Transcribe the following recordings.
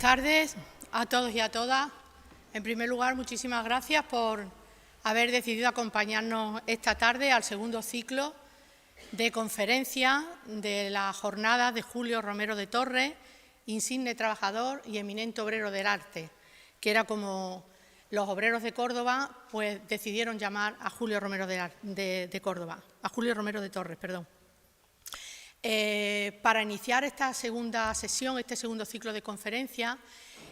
tardes a todos y a todas. En primer lugar, muchísimas gracias por haber decidido acompañarnos esta tarde al segundo ciclo de conferencia de la jornada de Julio Romero de Torres, insigne trabajador y eminente obrero del arte, que era como los obreros de Córdoba pues decidieron llamar a Julio Romero de Córdoba, a Julio Romero de Torres, perdón. Para iniciar esta segunda sesión, este segundo ciclo de conferencia,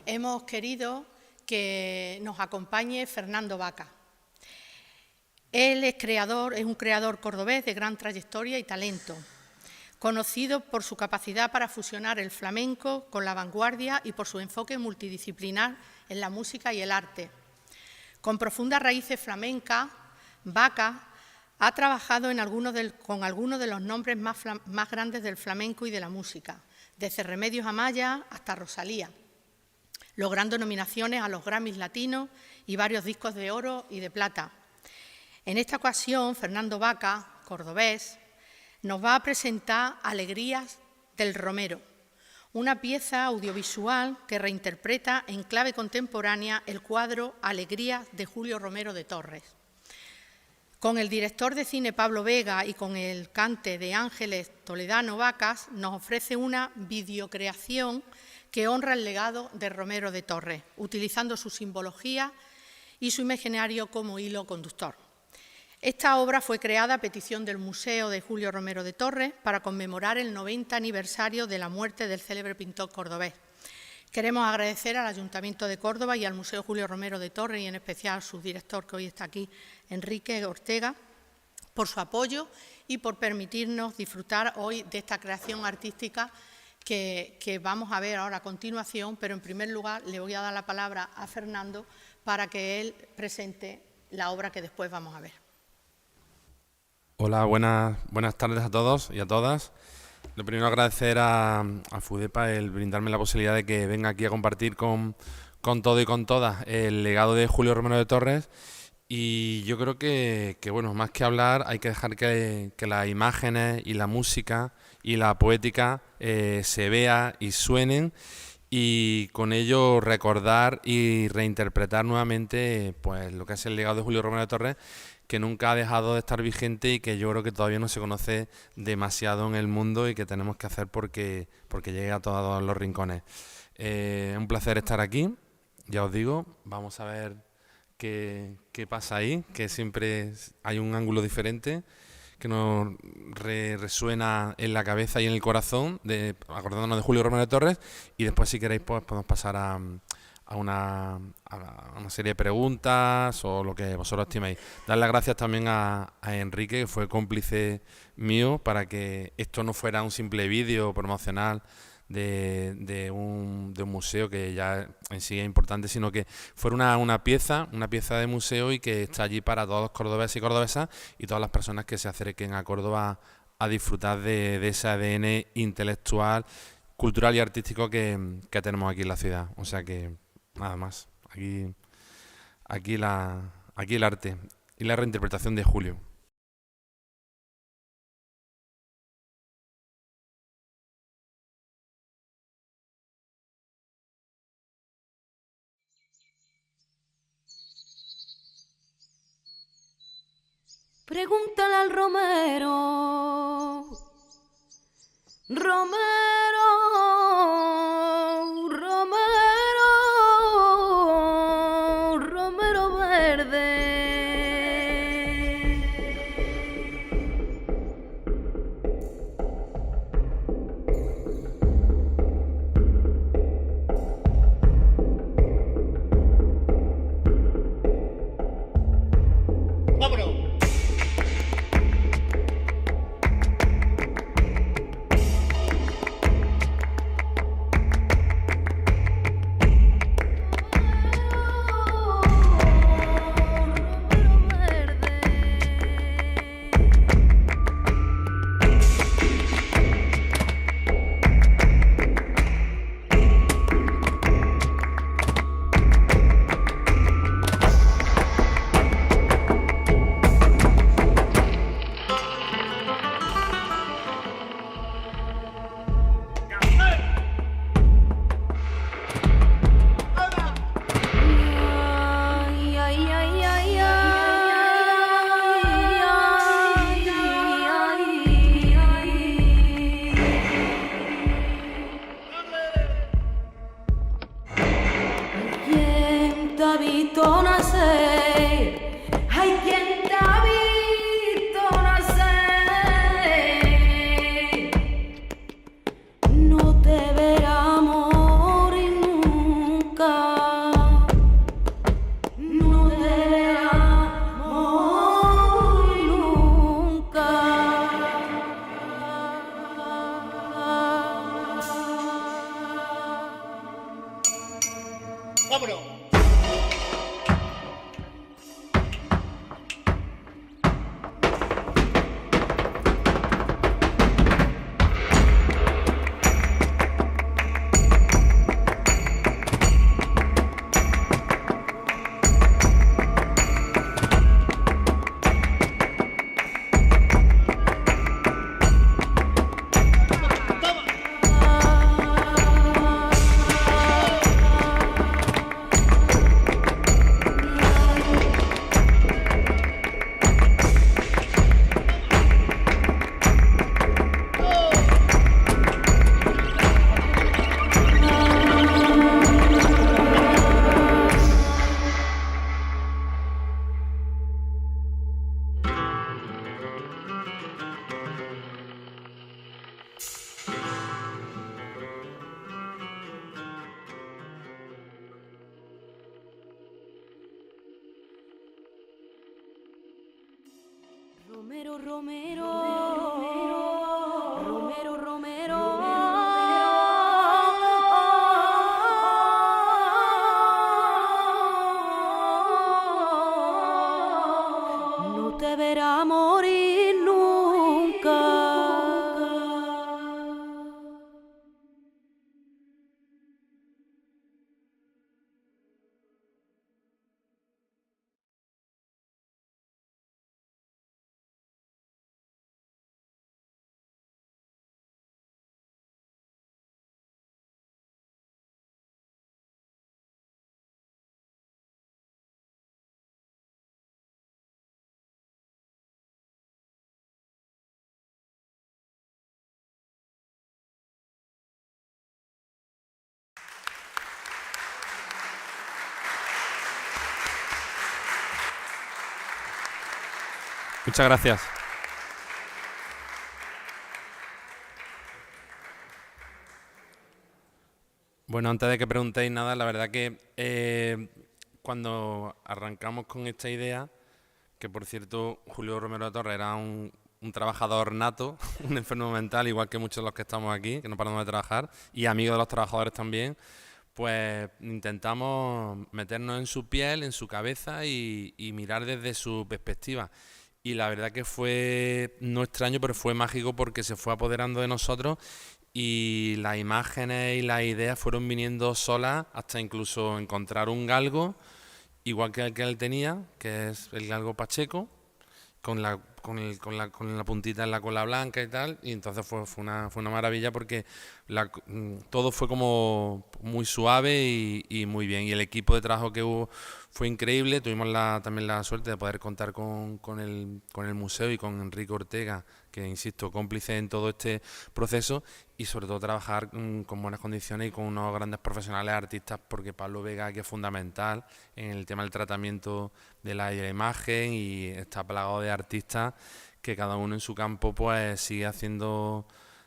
hemos querido que nos acompañe Fernando Vaca. Él es un creador cordobés de gran trayectoria y talento, conocido por su capacidad para fusionar el flamenco con la vanguardia y por su enfoque multidisciplinar en la música y el arte. Con profundas raíces flamencas, Vaca ha trabajado con algunos de los nombres más grandes del flamenco y de la música, desde Remedios Amaya hasta Rosalía, logrando nominaciones a los Grammys latinos y varios discos de oro y de plata. En esta ocasión, Fernando Vaca, cordobés, nos va a presentar Alegrías del Romero, una pieza audiovisual que reinterpreta en clave contemporánea el cuadro Alegrías de Julio Romero de Torres. Con el director de cine Pablo Vega y con el cante de Ángeles Toledano Vacas, nos ofrece una videocreación que honra el legado de Romero de Torres, utilizando su simbología y su imaginario como hilo conductor. Esta obra fue creada a petición del Museo de Julio Romero de Torres para conmemorar el 90 aniversario de la muerte del célebre pintor cordobés. Queremos agradecer al Ayuntamiento de Córdoba y al Museo Julio Romero de Torres, y en especial a su director, que hoy está aquí, Enrique Ortega, por su apoyo y por permitirnos disfrutar hoy de esta creación artística que vamos a ver ahora a continuación, pero en primer lugar le voy a dar la palabra a Fernando para que él presente la obra que después vamos a ver. Hola, buenas tardes a todos y a todas. Lo primero, agradecer a FUDEPA el brindarme la posibilidad de que venga aquí a compartir con todo y con todas el legado de Julio Romero de Torres. Y yo creo que bueno, más que hablar, hay que dejar que las imágenes y la música y la poética se vea y suenen, y con ello recordar y reinterpretar nuevamente pues lo que es el legado de Julio Romero de Torres, que nunca ha dejado de estar vigente y que yo creo que todavía no se conoce demasiado en el mundo y que tenemos que hacer porque llegue a todos los rincones. Es un placer estar aquí, ya os digo, vamos a ver qué pasa ahí, que siempre hay un ángulo diferente que nos resuena en la cabeza y en el corazón, acordándonos de Julio Romero de Torres, y después, si queréis, pues podemos pasar a una serie de preguntas o lo que vosotros estiméis. Dar las gracias también a Enrique, que fue cómplice mío para que esto no fuera un simple vídeo promocional de un museo, que ya en sí es importante, sino que fuera una pieza de museo y que está allí para todos los cordobeses y cordobesas y todas las personas que se acerquen a Córdoba a disfrutar de ese ADN intelectual, cultural y artístico que tenemos aquí en la ciudad. O sea que nada más, aquí el arte y la reinterpretación de Julio. Pregúntale al Romero, Romero, Romero, Romero verde. ¡Vámonos! te ha visto nacer, hay quien te ha visto nacer, no te verá morir nunca, no te verá morir nunca. ¡Vámonos! Romero, Romero, Romero, Romero, no te verá morir nunca. Muchas gracias. Bueno, antes de que preguntéis nada, la verdad que cuando arrancamos con esta idea, que por cierto Julio Romero de Torres era un trabajador nato, un enfermo mental, igual que muchos de los que estamos aquí, que no paramos de trabajar, y amigo de los trabajadores también, pues intentamos meternos en su piel, en su cabeza y mirar desde su perspectiva. Y la verdad que fue, no extraño, pero fue mágico porque se fue apoderando de nosotros y las imágenes y las ideas fueron viniendo solas hasta incluso encontrar un galgo, igual que el que él tenía, que es el galgo Pacheco, con la puntita en la cola blanca y tal, y entonces fue una maravilla porque todo fue como muy suave y muy bien, y el equipo de trabajo que hubo fue increíble. Tuvimos también la suerte de poder contar con el museo y con Enrique Ortega, que insisto, cómplice en todo este proceso, y sobre todo trabajar con buenas condiciones y con unos grandes profesionales artistas, porque Pablo Vega, que es fundamental en el tema del tratamiento de la imagen, y está plagado de artistas que cada uno en su campo pues sigue haciendo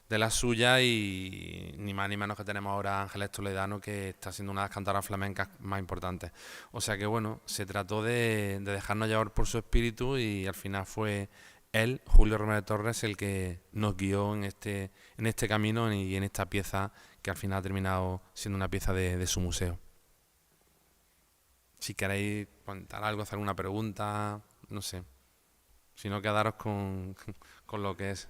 de la suya, y ni más ni menos que tenemos ahora a Ángeles Toledano, que está siendo una de las cantoras flamencas más importantes. O sea que bueno, se trató de dejarnos llevar por su espíritu, y al final fue él, Julio Romero de Torres, el que nos guió en este camino y en esta pieza que al final ha terminado siendo una pieza de su museo. Si queréis contar algo, hacer alguna pregunta, no sé. Si no, quedaros con lo que es.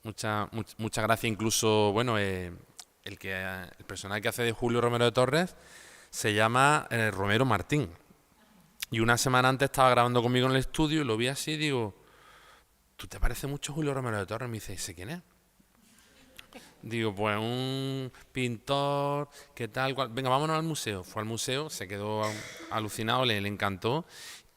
Muchas gracias. Incluso, bueno, el personaje que hace de Julio Romero de Torres se llama Romero Martín. Y una semana antes estaba grabando conmigo en el estudio y lo vi así y digo, ¿tú te pareces mucho a Julio Romero de Torres? Me dice, ¿sé quién es? Digo, pues un pintor, ¿qué tal? Venga, vámonos al museo. Fue al museo, se quedó alucinado, le encantó.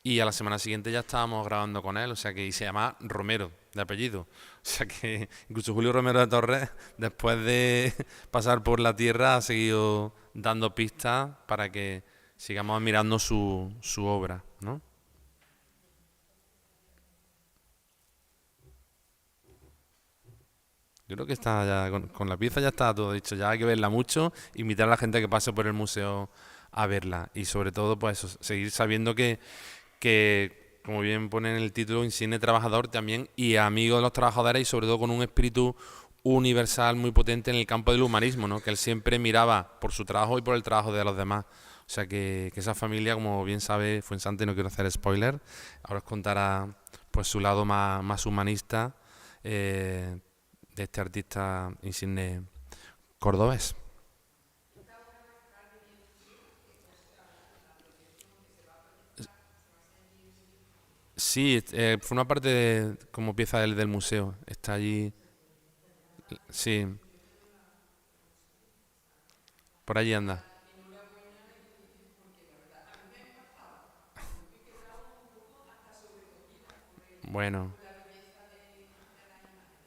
Y a la semana siguiente ya estábamos grabando con él, o sea que y se llama Romero, de apellido. O sea que incluso Julio Romero de Torres, después de pasar por la tierra, ha seguido dando pistas para que sigamos admirando su obra, ¿no? Yo creo que está ya, con la pieza ya está todo dicho, ya hay que verla mucho, invitar a la gente que pase por el museo a verla y sobre todo pues eso, seguir sabiendo que, como bien pone en el título, insigne trabajador también y amigo de los trabajadores y sobre todo con un espíritu universal muy potente en el campo del humanismo, ¿no? Que él siempre miraba por su trabajo y por el trabajo de los demás. O sea que esa familia, como bien sabe Fuensante, no quiero hacer spoiler, ahora os contará pues su lado más humanista de este artista insigne cordobés. Sí, fue una parte como pieza del museo. Está allí. Sí, por allí anda. Bueno,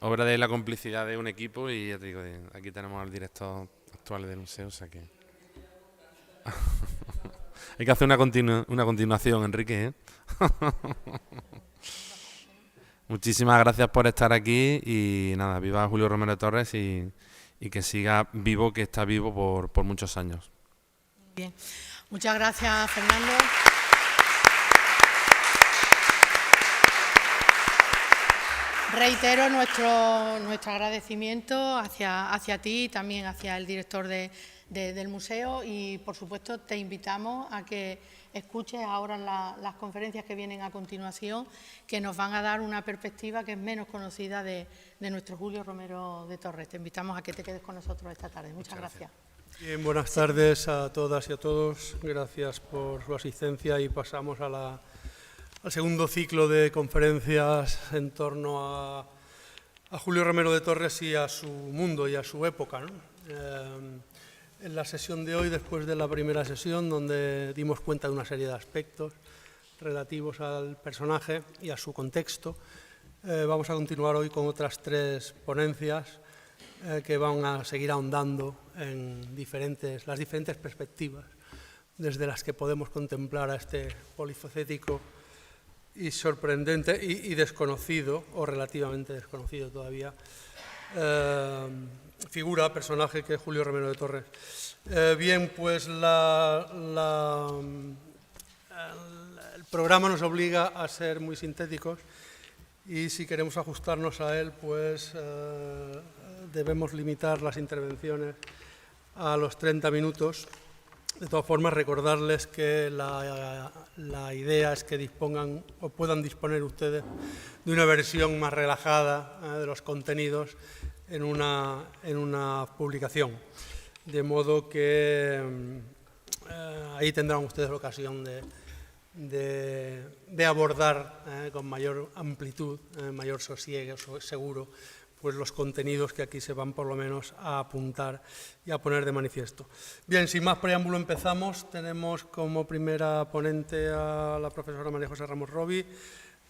obra de la complicidad de un equipo y ya te digo, aquí tenemos al director actual del museo, o sea que hay que hacer una continuación, Enrique, ¿eh? Muchísimas gracias por estar aquí y nada, viva Julio Romero de Torres y que siga vivo, que está vivo por muchos años. Bien, muchas gracias, Fernando. Reitero nuestro agradecimiento hacia ti y también hacia el director del museo y, por supuesto, te invitamos a que escuches ahora las conferencias que vienen a continuación, que nos van a dar una perspectiva que es menos conocida de nuestro Julio Romero de Torres. Te invitamos a que te quedes con nosotros esta tarde. Muchas gracias. Bien, buenas tardes a todas y a todos. Gracias por su asistencia y pasamos al segundo ciclo de conferencias en torno a Julio Romero de Torres y a su mundo y a su época, ¿no? En la sesión de hoy, después de la primera sesión, donde dimos cuenta de una serie de aspectos relativos al personaje y a su contexto, vamos a continuar hoy con otras 3 ponencias que van a seguir ahondando en las diferentes perspectivas desde las que podemos contemplar a este polifacético y sorprendente y desconocido, o relativamente desconocido todavía, personaje que es Julio Romero de Torres. Bien, pues el programa nos obliga a ser muy sintéticos y si queremos ajustarnos a él, pues debemos limitar las intervenciones a los 30 minutos. De todas formas, recordarles que la idea es que dispongan o puedan disponer ustedes de una versión más relajada de los contenidos en una publicación. De modo que ahí tendrán ustedes la ocasión de abordar con mayor amplitud, mayor sosiego, seguro, pues los contenidos que aquí se van por lo menos a apuntar y a poner de manifiesto. Bien, sin más preámbulo empezamos. Tenemos como primera ponente a la profesora María José Ramos Rovi,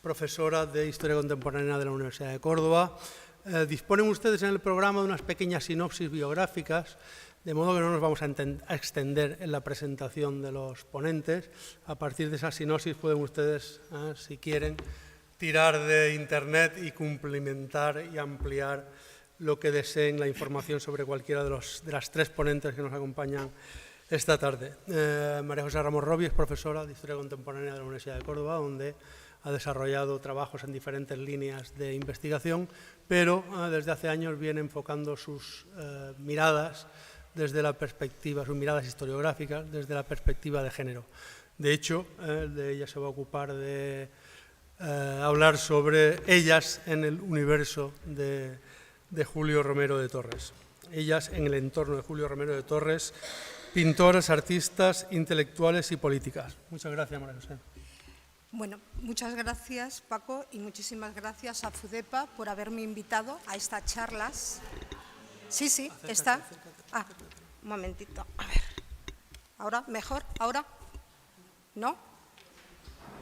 profesora de Historia Contemporánea de la Universidad de Córdoba. Disponen ustedes en el programa de unas pequeñas sinopsis biográficas, de modo que no nos vamos a extender en la presentación de los ponentes. A partir de esas sinopsis pueden ustedes, si quieren, tirar de Internet y cumplimentar y ampliar lo que deseen la información sobre cualquiera de las 3 ponentes que nos acompañan esta tarde. María José Ramos Rovi es profesora de Historia Contemporánea de la Universidad de Córdoba, donde ha desarrollado trabajos en diferentes líneas de investigación, pero desde hace años viene enfocando sus miradas desde la perspectiva, sus miradas historiográficas, desde la perspectiva de género. De hecho, de ella se va a ocupar de hablar sobre ellas en el universo de Julio Romero de Torres. Ellas en el entorno de Julio Romero de Torres, pintoras, artistas, intelectuales y políticas. Muchas gracias, María José. Bueno, muchas gracias, Paco, y muchísimas gracias a FUDEPA por haberme invitado a estas charlas Sí, sí, está. Ah, un momentito. A ver. ¿Ahora? ¿Mejor? ¿Ahora? ¿No?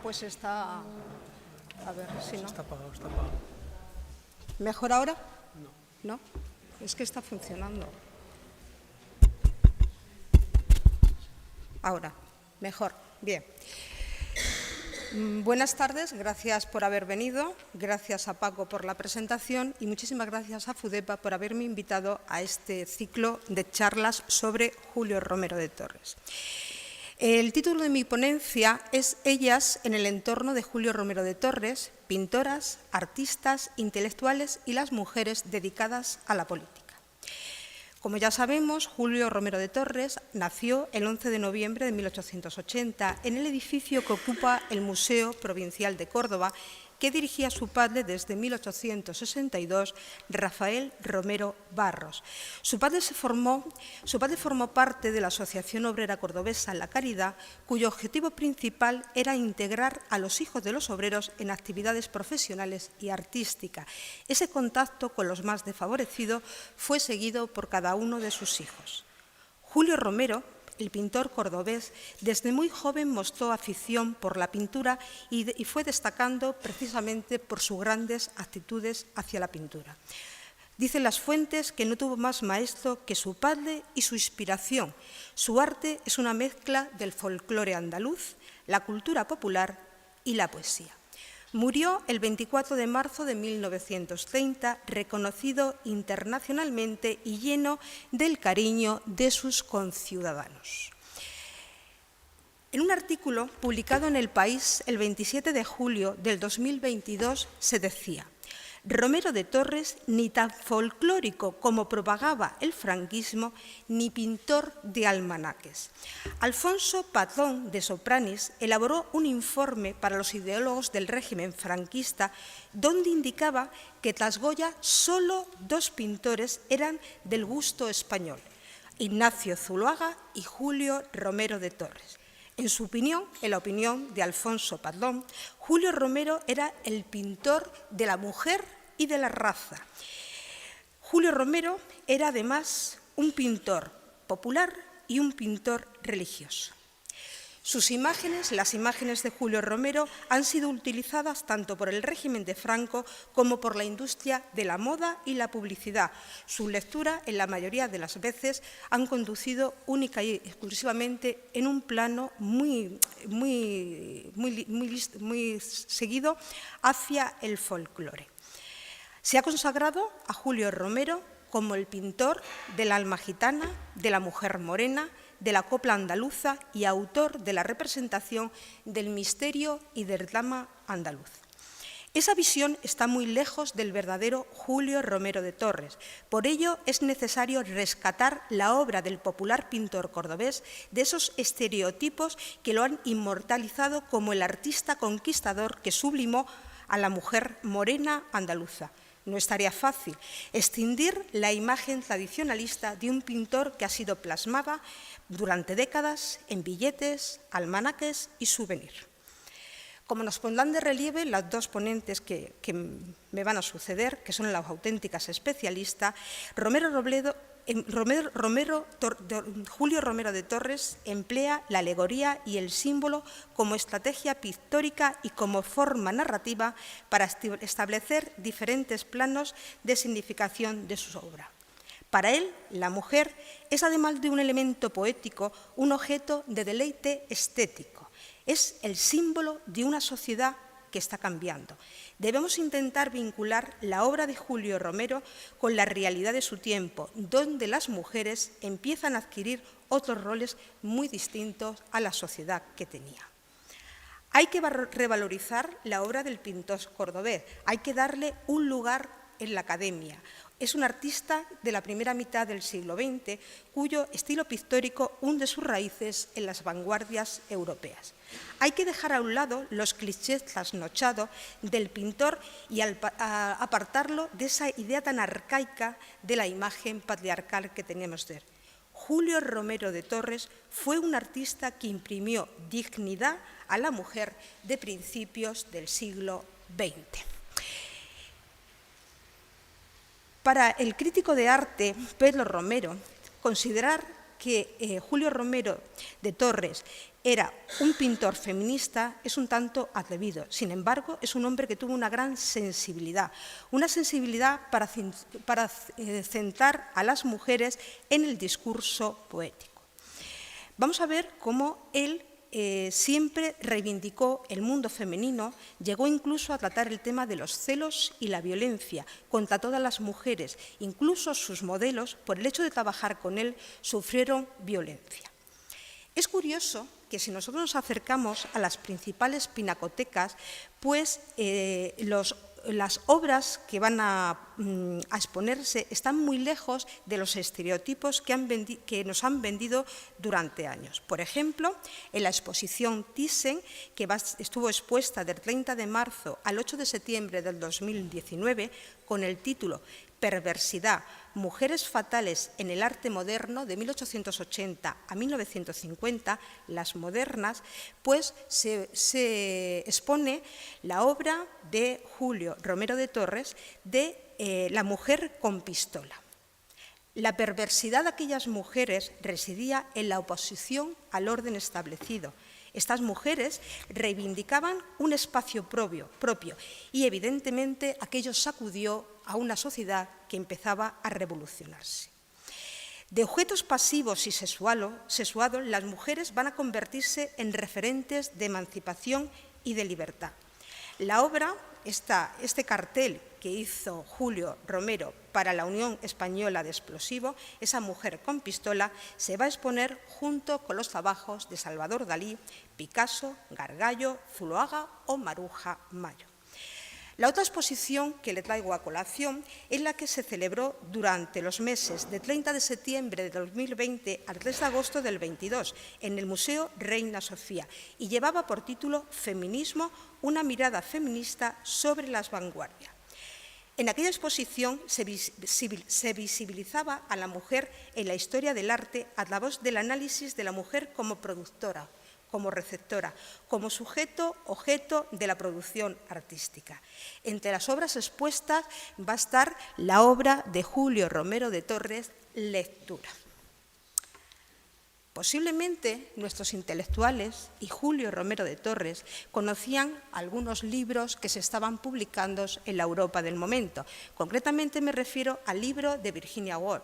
Pues está... A ver si no. Está apagado, está apagado. ¿Mejor ahora? No. Es que está funcionando. Ahora. Mejor. Bien. Buenas tardes, gracias por haber venido, gracias a Paco por la presentación y muchísimas gracias a FUDEPA por haberme invitado a este ciclo de charlas sobre Julio Romero de Torres. El título de mi ponencia es Ellas en el entorno de Julio Romero de Torres, pintoras, artistas, intelectuales y las mujeres dedicadas a la política. Como ya sabemos, Julio Romero de Torres nació el 11 de noviembre de 1880 en el edificio que ocupa el Museo Provincial de Córdoba, que dirigía su padre desde 1862, Rafael Romero Barros. Su padre formó parte de la Asociación Obrera Cordobesa La Caridad, cuyo objetivo principal era integrar a los hijos de los obreros en actividades profesionales y artísticas. Ese contacto con los más desfavorecidos fue seguido por cada uno de sus hijos. Julio Romero, el pintor cordobés, desde muy joven mostró afición por la pintura y fue destacando precisamente por sus grandes actitudes hacia la pintura. Dicen las fuentes que no tuvo más maestro que su padre y su inspiración. Su arte es una mezcla del folclore andaluz, la cultura popular y la poesía. Murió el 24 de marzo de 1930, reconocido internacionalmente y lleno del cariño de sus conciudadanos. En un artículo publicado en El País el 27 de julio del 2022 se decía: Romero de Torres, ni tan folclórico como propagaba el franquismo, ni pintor de almanaques. Alfonso Padrón de Sopranis elaboró un informe para los ideólogos del régimen franquista donde indicaba que tras Goya solo 2 pintores eran del gusto español: Ignacio Zuloaga y Julio Romero de Torres. En su opinión, en la opinión de Alfonso Padrón, Julio Romero era el pintor de la mujer y de la raza. Julio Romero era además un pintor popular y un pintor religioso. Sus imágenes, las imágenes de Julio Romero, han sido utilizadas tanto por el régimen de Franco como por la industria de la moda y la publicidad. Su lectura, en la mayoría de las veces, han conducido única y exclusivamente en un plano muy seguido hacia el folclore. Se ha consagrado a Julio Romero como el pintor del alma gitana, de la mujer morena, de la copla andaluza y autor de la representación del misterio y del drama andaluz. Esa visión está muy lejos del verdadero Julio Romero de Torres. Por ello, es necesario rescatar la obra del popular pintor cordobés de esos estereotipos que lo han inmortalizado como el artista conquistador que sublimó a la mujer morena andaluza. No es tarea fácil extinguir la imagen tradicionalista de un pintor que ha sido plasmada durante décadas en billetes, almanaques y souvenirs. Como nos pondrán de relieve las 2 ponentes que me van a suceder, que son las auténticas especialistas, Julio Romero de Torres emplea la alegoría y el símbolo como estrategia pictórica y como forma narrativa para establecer diferentes planos de significación de su obra. Para él, la mujer es, además de un elemento poético, un objeto de deleite estético. Es el símbolo de una sociedad que está cambiando. Debemos intentar vincular la obra de Julio Romero con la realidad de su tiempo, donde las mujeres empiezan a adquirir otros roles muy distintos a la sociedad que tenía. Hay que revalorizar la obra del pintor cordobés, hay que darle un lugar en la academia. Es un artista de la primera mitad del siglo XX, cuyo estilo pictórico hunde sus raíces en las vanguardias europeas. Hay que dejar a un lado los clichés trasnochados del pintor y apartarlo de esa idea tan arcaica de la imagen patriarcal que tenemos de él. Julio Romero de Torres fue un artista que imprimió dignidad a la mujer de principios del siglo XX. Para el crítico de arte Pedro Romero, considerar que Julio Romero de Torres era un pintor feminista es un tanto atrevido. Sin embargo, es un hombre que tuvo una gran sensibilidad para centrar a las mujeres en el discurso poético. Vamos a ver cómo él siempre reivindicó el mundo femenino, llegó incluso a tratar el tema de los celos y la violencia contra todas las mujeres. Incluso sus modelos, por el hecho de trabajar con él, sufrieron violencia. Es curioso que si nosotros nos acercamos a las principales pinacotecas, pues las obras que van a exponerse están muy lejos de los estereotipos que nos han vendido durante años. Por ejemplo, en la exposición Thyssen, que estuvo expuesta del 30 de marzo al 8 de septiembre del 2019, con el título Perversidad, mujeres fatales en el arte moderno de 1880 a 1950, las modernas, pues se expone la obra de Julio Romero de Torres de La mujer con pistola. La perversidad de aquellas mujeres residía en la oposición al orden establecido. Estas mujeres reivindicaban un espacio propio y, evidentemente, aquello sacudió a una sociedad que empezaba a revolucionarse. De objetos pasivos y sexuados, las mujeres van a convertirse en referentes de emancipación y de libertad. La obra, este cartel que hizo Julio Romero para la Unión Española de Explosivo, esa mujer con pistola, se va a exponer junto con los trabajos de Salvador Dalí, Picasso, Gargallo, Zuloaga o Maruja Mayo. La otra exposición que le traigo a colación es la que se celebró durante los meses de 30 de septiembre de 2020 al 3 de agosto del 22 en el Museo Reina Sofía y llevaba por título Feminismo, una mirada feminista sobre las vanguardias. En aquella exposición se visibilizaba a la mujer en la historia del arte a través del análisis de la mujer como productora, como receptora, como sujeto, objeto de la producción artística. Entre las obras expuestas va a estar la obra de Julio Romero de Torres, Lectura. Posiblemente nuestros intelectuales y Julio Romero de Torres conocían algunos libros que se estaban publicando en la Europa del momento. Concretamente me refiero al libro de Virginia Woolf,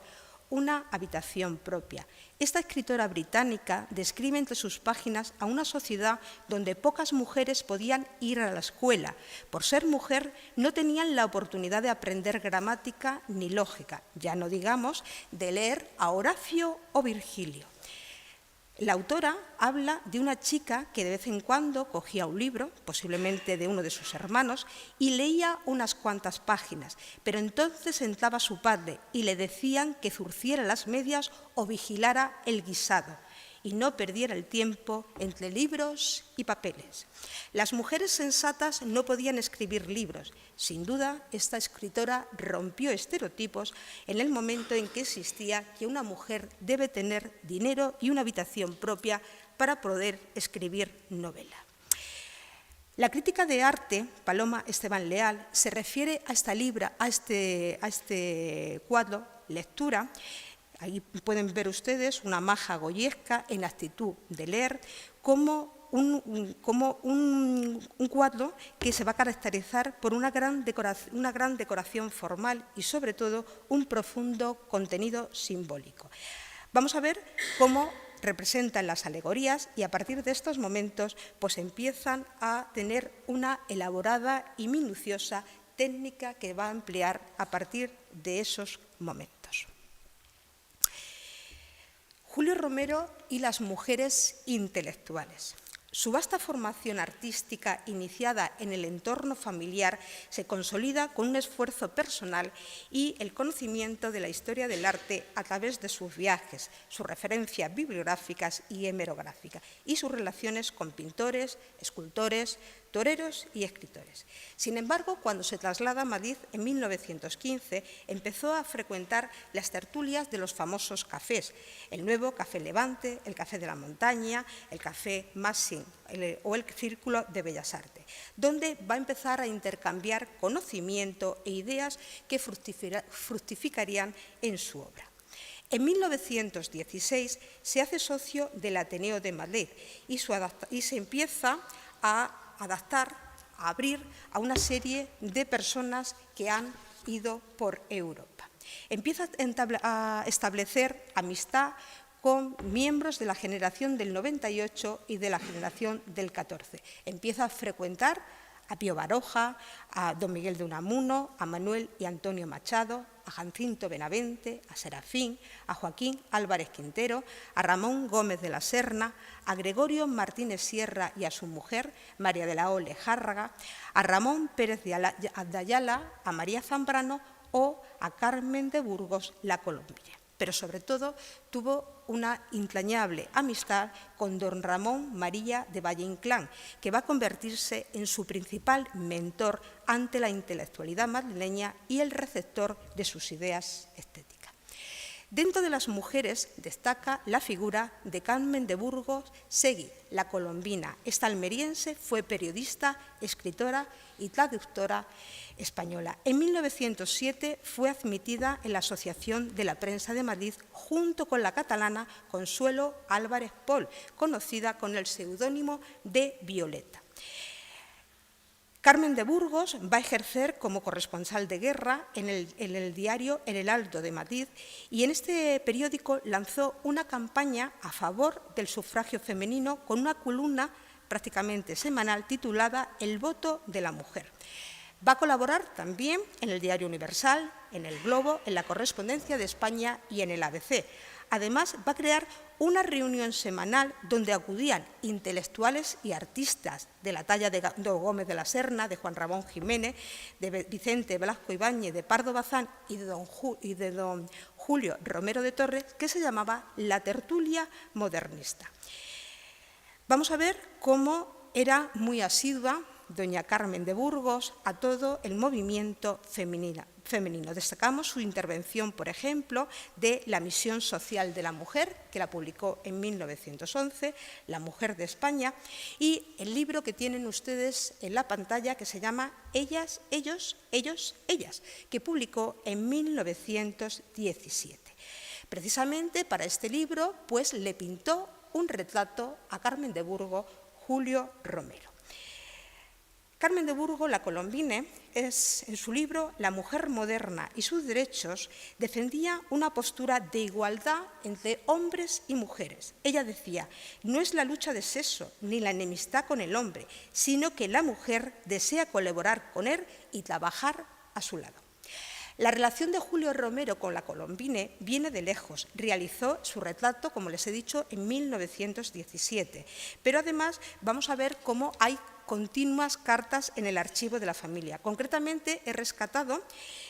Una habitación propia. Esta escritora británica describe entre sus páginas a una sociedad donde pocas mujeres podían ir a la escuela. Por ser mujer no tenían la oportunidad de aprender gramática ni lógica, ya no digamos de leer a Horacio o Virgilio. La autora habla de una chica que de vez en cuando cogía un libro, posiblemente de uno de sus hermanos, y leía unas cuantas páginas, pero entonces entraba su padre y le decían que zurciera las medias o vigilara el guisado y no perdiera el tiempo entre libros y papeles. Las mujeres sensatas no podían escribir libros. Sin duda, esta escritora rompió estereotipos en el momento en que existía que una mujer debe tener dinero y una habitación propia para poder escribir novela. La crítica de arte, Paloma Esteban Leal, se refiere a este cuadro, Lectura. Ahí pueden ver ustedes una maja goyesca en la actitud de leer como un cuadro que se va a caracterizar por una gran decoración formal y, sobre todo, un profundo contenido simbólico. Vamos a ver cómo representan las alegorías y a partir de estos momentos pues empiezan a tener una elaborada y minuciosa técnica que va a emplear a partir de esos momentos. Julio Romero y las mujeres intelectuales. Su vasta formación artística iniciada en el entorno familiar se consolida con un esfuerzo personal y el conocimiento de la historia del arte a través de sus viajes, sus referencias bibliográficas y hemerográficas y sus relaciones con pintores, escultores, toreros y escritores. Sin embargo, cuando se traslada a Madrid en 1915, empezó a frecuentar las tertulias de los famosos cafés, el nuevo Café Levante, el Café de la Montaña, el Café Massing o el Círculo de Bellas Artes, donde va a empezar a intercambiar conocimiento e ideas que fructificarían en su obra. En 1916 se hace socio del Ateneo de Madrid y se empieza a adaptar, a abrir a una serie de personas que han ido por Europa. Empieza a establecer amistad con miembros de la generación del 98 y de la generación del 14. Empieza a frecuentar a Pío Baroja, a don Miguel de Unamuno, a Manuel y Antonio Machado, a Jacinto Benavente, a Serafín, a Joaquín Álvarez Quintero, a Ramón Gómez de la Serna, a Gregorio Martínez Sierra y a su mujer, María de la O. Lejárraga, a Ramón Pérez de Ayala, a María Zambrano o a Carmen de Burgos la Colombina. Pero sobre todo tuvo una entrañable amistad con don Ramón María de Valle Inclán, que va a convertirse en su principal mentor ante la intelectualidad madrileña y el receptor de sus ideas estéticas. Dentro de las mujeres destaca la figura de Carmen de Burgos Segui, la colombina. Esta almeriense fue periodista, escritora y traductora española. En 1907 fue admitida en la Asociación de la Prensa de Madrid junto con la catalana Consuelo Álvarez Pol, conocida con el seudónimo de Violeta. Carmen de Burgos va a ejercer como corresponsal de guerra en el diario El Heraldo de Madrid y en este periódico lanzó una campaña a favor del sufragio femenino con una columna prácticamente semanal titulada El voto de la mujer. Va a colaborar también en el Diario Universal, en El Globo, en la Correspondencia de España y en el ABC. Además, va a crear una reunión semanal donde acudían intelectuales y artistas de la talla de don Gómez de la Serna, de Juan Ramón Jiménez, de Vicente Velasco Ibáñez, de Pardo Bazán y de don Julio Romero de Torres, que se llamaba La Tertulia Modernista. Vamos a ver cómo era muy asidua doña Carmen de Burgos a todo el movimiento femenino. Destacamos su intervención, por ejemplo, de la Misión Social de la Mujer, que la publicó en 1911, La Mujer de España, y el libro que tienen ustedes en la pantalla, que se llama Ellas, Ellos, Ellos, Ellas, que publicó en 1917. Precisamente para este libro, pues, le pintó un retrato a Carmen de Burgos Julio Romero. Carmen de Burgos, la colombina, en su libro La mujer moderna y sus derechos, defendía una postura de igualdad entre hombres y mujeres. Ella decía, no es la lucha de sexo ni la enemistad con el hombre, sino que la mujer desea colaborar con él y trabajar a su lado. La relación de Julio Romero con la colombina viene de lejos. Realizó su retrato, como les he dicho, en 1917. Pero además vamos a ver cómo hay continuas cartas en el archivo de la familia. Concretamente, he rescatado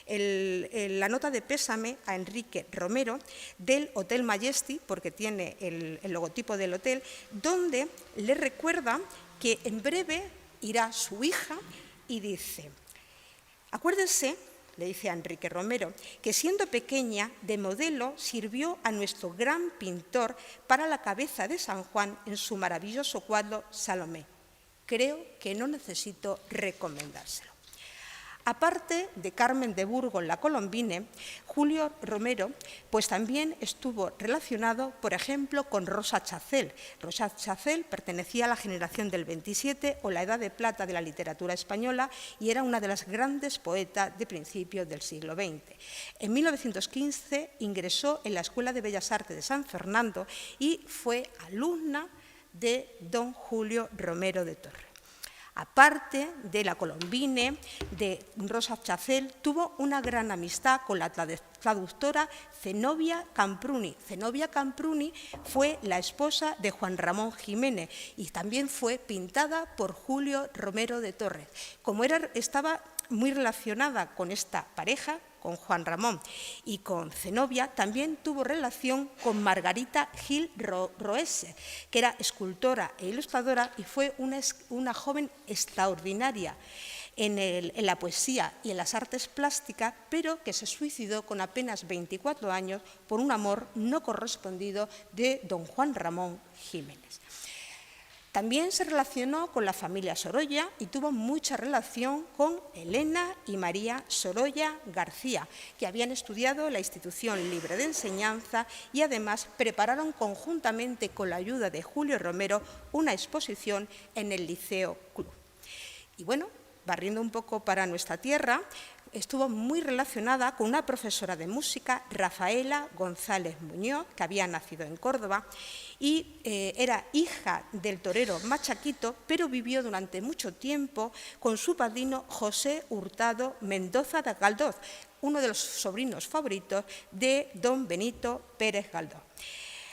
la nota de pésame a Enrique Romero del Hotel Majesty, porque tiene el logotipo del hotel, donde le recuerda que en breve irá su hija y dice, acuérdense, le dice a Enrique Romero, que siendo pequeña, de modelo sirvió a nuestro gran pintor para la cabeza de San Juan en su maravilloso cuadro Salomé. Creo que no necesito recomendárselo. Aparte de Carmen de Burgos, la colombina, Julio Romero pues también estuvo relacionado, por ejemplo, con Rosa Chacel. Rosa Chacel pertenecía a la generación del 27 o la edad de plata de la literatura española y era una de las grandes poetas de principios del siglo XX. En 1915 ingresó en la Escuela de Bellas Artes de San Fernando y fue alumna de don Julio Romero de Torres. Aparte de la colombina, de Rosa Chacel, tuvo una gran amistad con la traductora Zenobia Campruni. Zenobia Campruni fue la esposa de Juan Ramón Jiménez y también fue pintada por Julio Romero de Torres. Como estaba muy relacionada con esta pareja, con Juan Ramón, y con Zenobia también tuvo relación con Margarita Gil Roese, que era escultora e ilustradora y fue una joven extraordinaria en la poesía y en las artes plásticas, pero que se suicidó con apenas 24 años por un amor no correspondido de don Juan Ramón Jiménez. También se relacionó con la familia Sorolla y tuvo mucha relación con Elena y María Sorolla García, que habían estudiado en la Institución Libre de Enseñanza y además prepararon conjuntamente con la ayuda de Julio Romero una exposición en el Liceo Club. Y bueno, barriendo un poco para nuestra tierra, estuvo muy relacionada con una profesora de música, Rafaela González Muñoz, que había nacido en Córdoba y era hija del torero Machaquito, pero vivió durante mucho tiempo con su padrino José Hurtado Mendoza de Galdós, uno de los sobrinos favoritos de don Benito Pérez Galdós.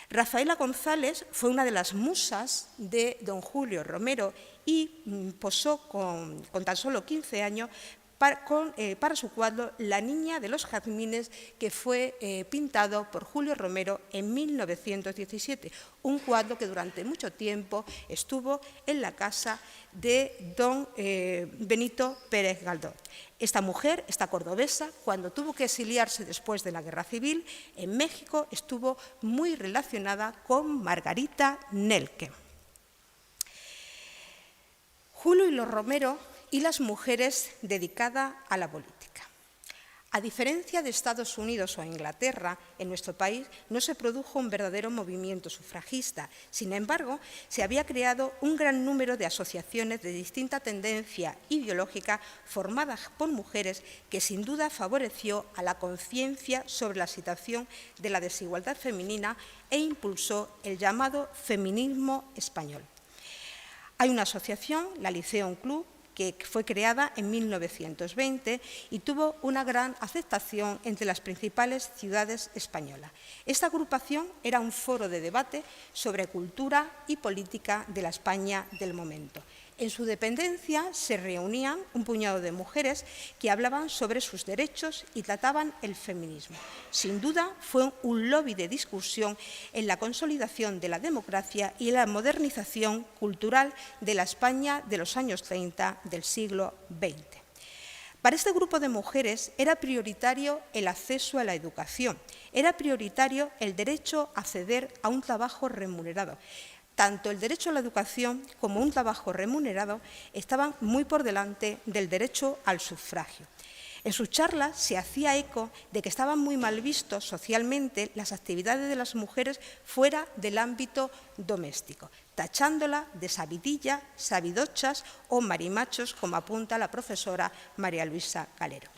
Rafaela González fue una de las musas de don Julio Romero y posó con tan solo 15 años para su cuadro La niña de los jazmines, que fue pintado por Julio Romero en 1917, un cuadro que durante mucho tiempo estuvo en la casa de don Benito Pérez Galdós. Esta mujer, esta cordobesa, cuando tuvo que exiliarse después de la Guerra Civil en México, estuvo muy relacionada con Margarita Nelke. Julio y los Romero y las mujeres dedicadas a la política. A diferencia de Estados Unidos o Inglaterra, en nuestro país no se produjo un verdadero movimiento sufragista. Sin embargo, se había creado un gran número de asociaciones de distinta tendencia ideológica formadas por mujeres que sin duda favoreció a la conciencia sobre la situación de la desigualdad femenina e impulsó el llamado feminismo español. Hay una asociación, la Liceum Club, que fue creada en 1920 y tuvo una gran aceptación entre las principales ciudades españolas. Esta agrupación era un foro de debate sobre cultura y política de la España del momento. En su dependencia se reunían un puñado de mujeres que hablaban sobre sus derechos y trataban el feminismo. Sin duda, fue un lobby de discusión en la consolidación de la democracia y la modernización cultural de la España de los años 30 del siglo XX. Para este grupo de mujeres era prioritario el acceso a la educación, era prioritario el derecho a acceder a un trabajo remunerado. Tanto el derecho a la educación como un trabajo remunerado estaban muy por delante del derecho al sufragio. En sus charlas se hacía eco de que estaban muy mal vistos socialmente las actividades de las mujeres fuera del ámbito doméstico, tachándola de sabidilla, sabidochas o marimachos, como apunta la profesora María Luisa Calero.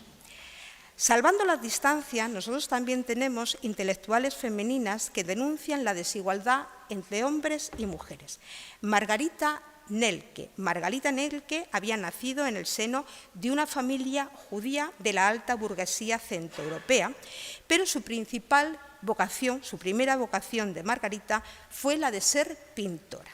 Salvando las distancias, nosotros también tenemos intelectuales femeninas que denuncian la desigualdad entre hombres y mujeres. Margarita Nelke había nacido en el seno de una familia judía de la alta burguesía centroeuropea, pero su principal vocación, su primera vocación de Margarita fue la de ser pintora.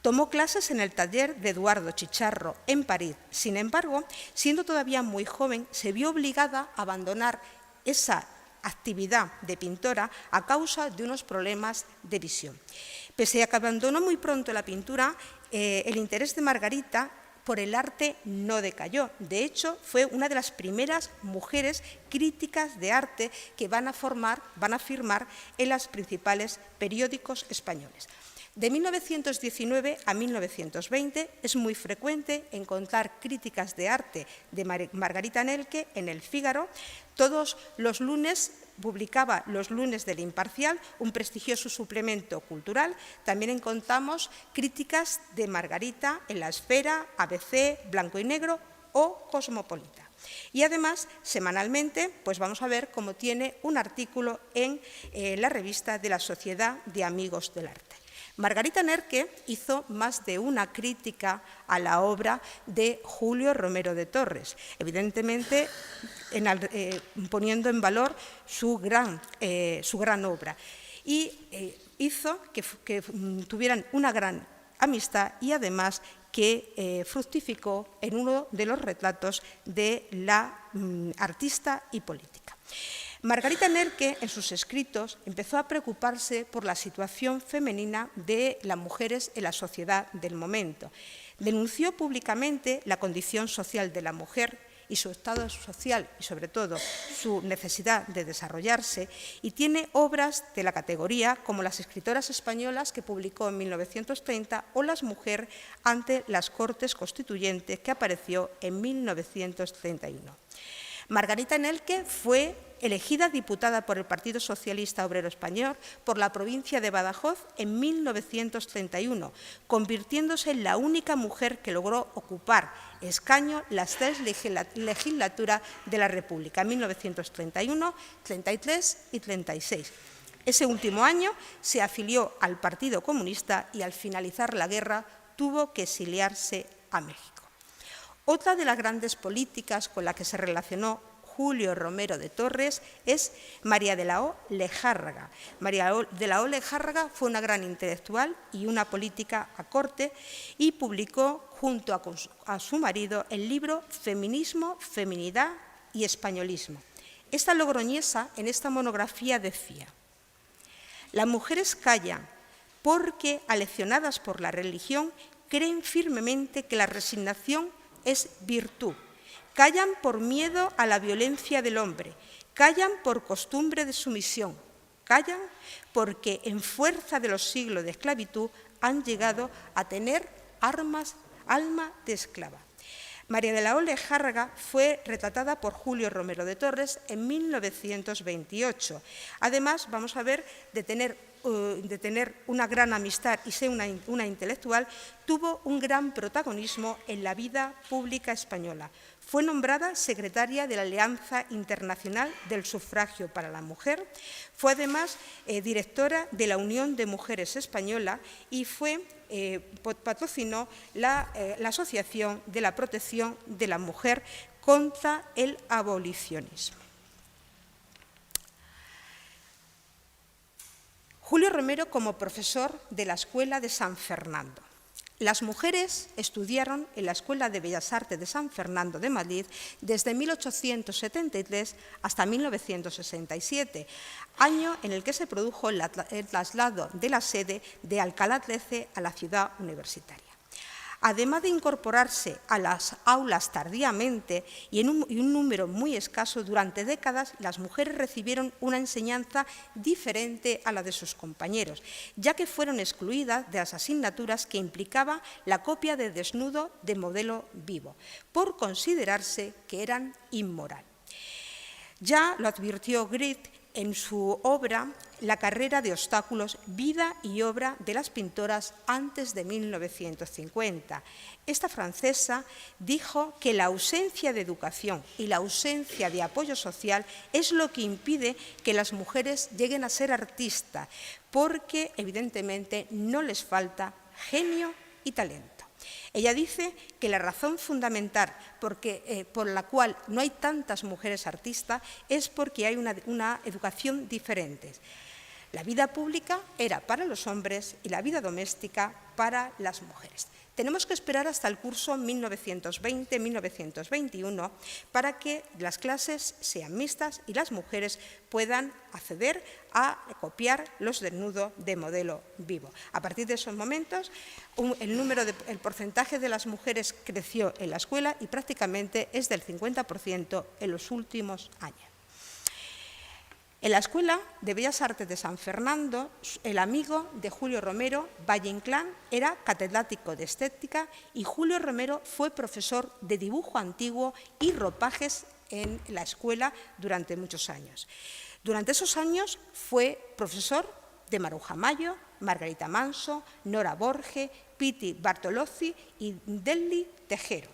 Tomó clases en el taller de Eduardo Chicharro en París. Sin embargo, siendo todavía muy joven, se vio obligada a abandonar esa actividad de pintora a causa de unos problemas de visión. Pese a que abandonó muy pronto la pintura, el interés de Margarita por el arte no decayó. De hecho, fue una de las primeras mujeres críticas de arte que van a firmar en los principales periódicos españoles. De 1919 a 1920 es muy frecuente encontrar críticas de arte de Margarita Nelke en El Fígaro. Todos los lunes publicaba Los lunes del Imparcial, un prestigioso suplemento cultural. También encontramos críticas de Margarita en La Esfera, ABC, Blanco y Negro o Cosmopolita. Y además, semanalmente, pues vamos a ver cómo tiene un artículo en la revista de la Sociedad de Amigos del Arte. Margarita Nelke hizo más de una crítica a la obra de Julio Romero de Torres, evidentemente poniendo en valor su gran obra, y hizo que tuvieran una gran amistad y además que fructificó en uno de los retratos de la artista y política. Margarita Nerke, en sus escritos, empezó a preocuparse por la situación femenina de las mujeres en la sociedad del momento. Denunció públicamente la condición social de la mujer y su estado social y, sobre todo, su necesidad de desarrollarse, y tiene obras de la categoría como Las escritoras españolas, que publicó en 1930, o Las mujeres ante las Cortes Constituyentes, que apareció en 1931. Margarita Nerke fue elegida diputada por el Partido Socialista Obrero Español por la provincia de Badajoz en 1931, convirtiéndose en la única mujer que logró ocupar escaño las 3 legislaturas de la República, 1931, 33 y 36. Ese último año se afilió al Partido Comunista y al finalizar la guerra tuvo que exiliarse a México. Otra de las grandes políticas con la que se relacionó Julio Romero de Torres es María de la O. Lejárraga. María de la O. Lejárraga fue una gran intelectual y una política a corte y publicó junto a su marido el libro Feminismo, Feminidad y Españolismo. Esta logroñesa en esta monografía decía: las mujeres callan porque, aleccionadas por la religión, creen firmemente que la resignación es virtud. Callan por miedo a la violencia del hombre, callan por costumbre de sumisión, callan porque en fuerza de los siglos de esclavitud han llegado a tener alma de esclava. María de la O. Lejárraga fue retratada por Julio Romero de Torres en 1928. Además, vamos a ver, de tener una gran amistad y ser una intelectual, tuvo un gran protagonismo en la vida pública española. Fue nombrada secretaria de la Alianza Internacional del Sufragio para la Mujer, fue además directora de la Unión de Mujeres Española y patrocinó la Asociación de la Protección de la Mujer contra el abolicionismo. Julio Romero como profesor de la Escuela de San Fernando. Las mujeres estudiaron en la Escuela de Bellas Artes de San Fernando de Madrid desde 1873 hasta 1967, año en el que se produjo el traslado de la sede de Alcalá 13 a la ciudad universitaria. Además de incorporarse a las aulas tardíamente y en un número muy escaso, durante décadas las mujeres recibieron una enseñanza diferente a la de sus compañeros, ya que fueron excluidas de las asignaturas que implicaban la copia de desnudo de modelo vivo, por considerarse que eran inmoral. Ya lo advirtió Grit en su obra La carrera de obstáculos, vida y obra de las pintoras antes de 1950. Esta francesa dijo que la ausencia de educación y la ausencia de apoyo social es lo que impide que las mujeres lleguen a ser artistas, porque evidentemente no les falta genio y talento. Ella dice que la razón fundamental por la cual no hay tantas mujeres artistas es porque hay una educación diferente. La vida pública era para los hombres y la vida doméstica para las mujeres. Tenemos que esperar hasta el curso 1920-1921 para que las clases sean mixtas y las mujeres puedan acceder a copiar los desnudos de modelo vivo. A partir de esos momentos, el porcentaje de las mujeres creció en la escuela y prácticamente es del 50% en los últimos años. En la Escuela de Bellas Artes de San Fernando, el amigo de Julio Romero, Valle Inclán, era catedrático de estética y Julio Romero fue profesor de dibujo antiguo y ropajes en la escuela durante muchos años. Durante esos años fue profesor de Maruja Mayo, Margarita Manso, Nora Borge, Piti Bartolozzi y Deli Tejero.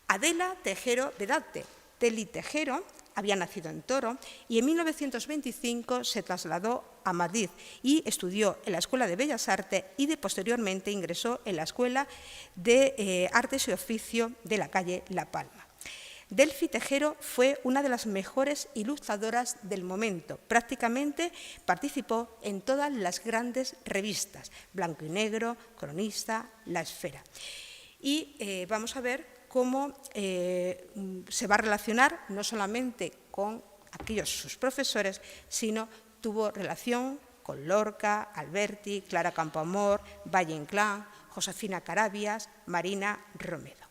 Adela Tejero Vedate. Deli Tejero había nacido en Toro y en 1925 se trasladó a Madrid y estudió en la Escuela de Bellas Artes y posteriormente ingresó en la Escuela de Artes y Oficio de la calle La Palma. Delfi Tejero fue una de las mejores ilustradoras del momento. Prácticamente participó en todas las grandes revistas, Blanco y Negro, Cronista, La Esfera. Y vamos a ver cómo se va a relacionar no solamente con aquellos sus profesores, sino tuvo relación con Lorca, Alberti, Clara Campoamor, Valle Inclán, Josefina Carabias, Marina Romero.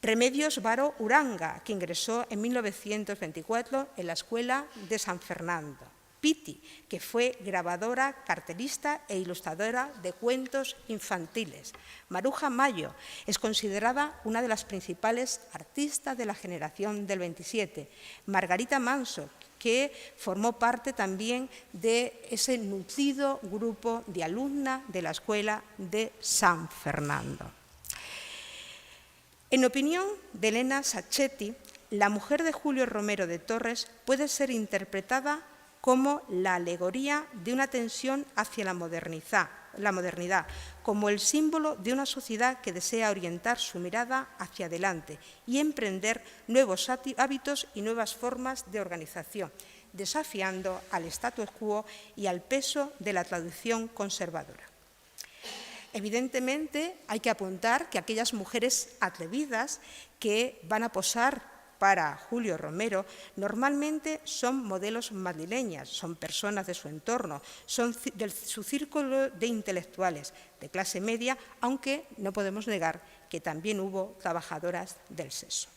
Remedios Varo Uranga, que ingresó en 1924 en la Escuela de San Fernando. Piti, que fue grabadora, cartelista e ilustradora de cuentos infantiles. Maruja Mayo es considerada una de las principales artistas de la generación del 27. Margarita Manso, que formó parte también de ese nutrido grupo de alumnas de la Escuela de San Fernando. En opinión de Elena Sacchetti, la mujer de Julio Romero de Torres puede ser interpretada como la alegoría de una tensión hacia la modernidad, como el símbolo de una sociedad que desea orientar su mirada hacia adelante y emprender nuevos hábitos y nuevas formas de organización, desafiando al status quo y al peso de la tradición conservadora. Evidentemente, hay que apuntar que aquellas mujeres atrevidas que van a posar para Julio Romero normalmente son modelos madrileñas, son personas de su entorno, son de su círculo de intelectuales de clase media, aunque no podemos negar que también hubo trabajadoras del sexo.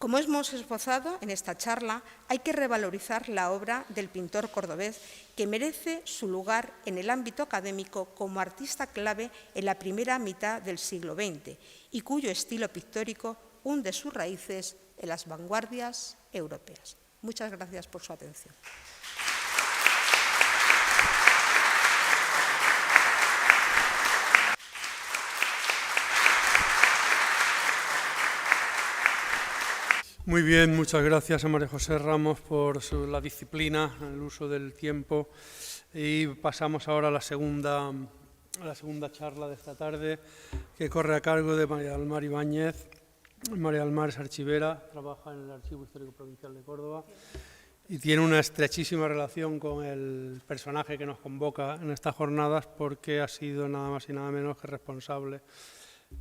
Como hemos esbozado en esta charla, hay que revalorizar la obra del pintor cordobés que merece su lugar en el ámbito académico como artista clave en la primera mitad del siglo XX y cuyo estilo pictórico hunde sus raíces en las vanguardias europeas. Muchas gracias por su atención. Muy bien, muchas gracias a María José Ramos por la disciplina, el uso del tiempo. Y pasamos ahora a la segunda charla de esta tarde, que corre a cargo de María del Mar Ibáñez. María del Mar es archivera, trabaja en el Archivo Histórico Provincial de Córdoba y tiene una estrechísima relación con el personaje que nos convoca en estas jornadas porque ha sido nada más y nada menos que responsable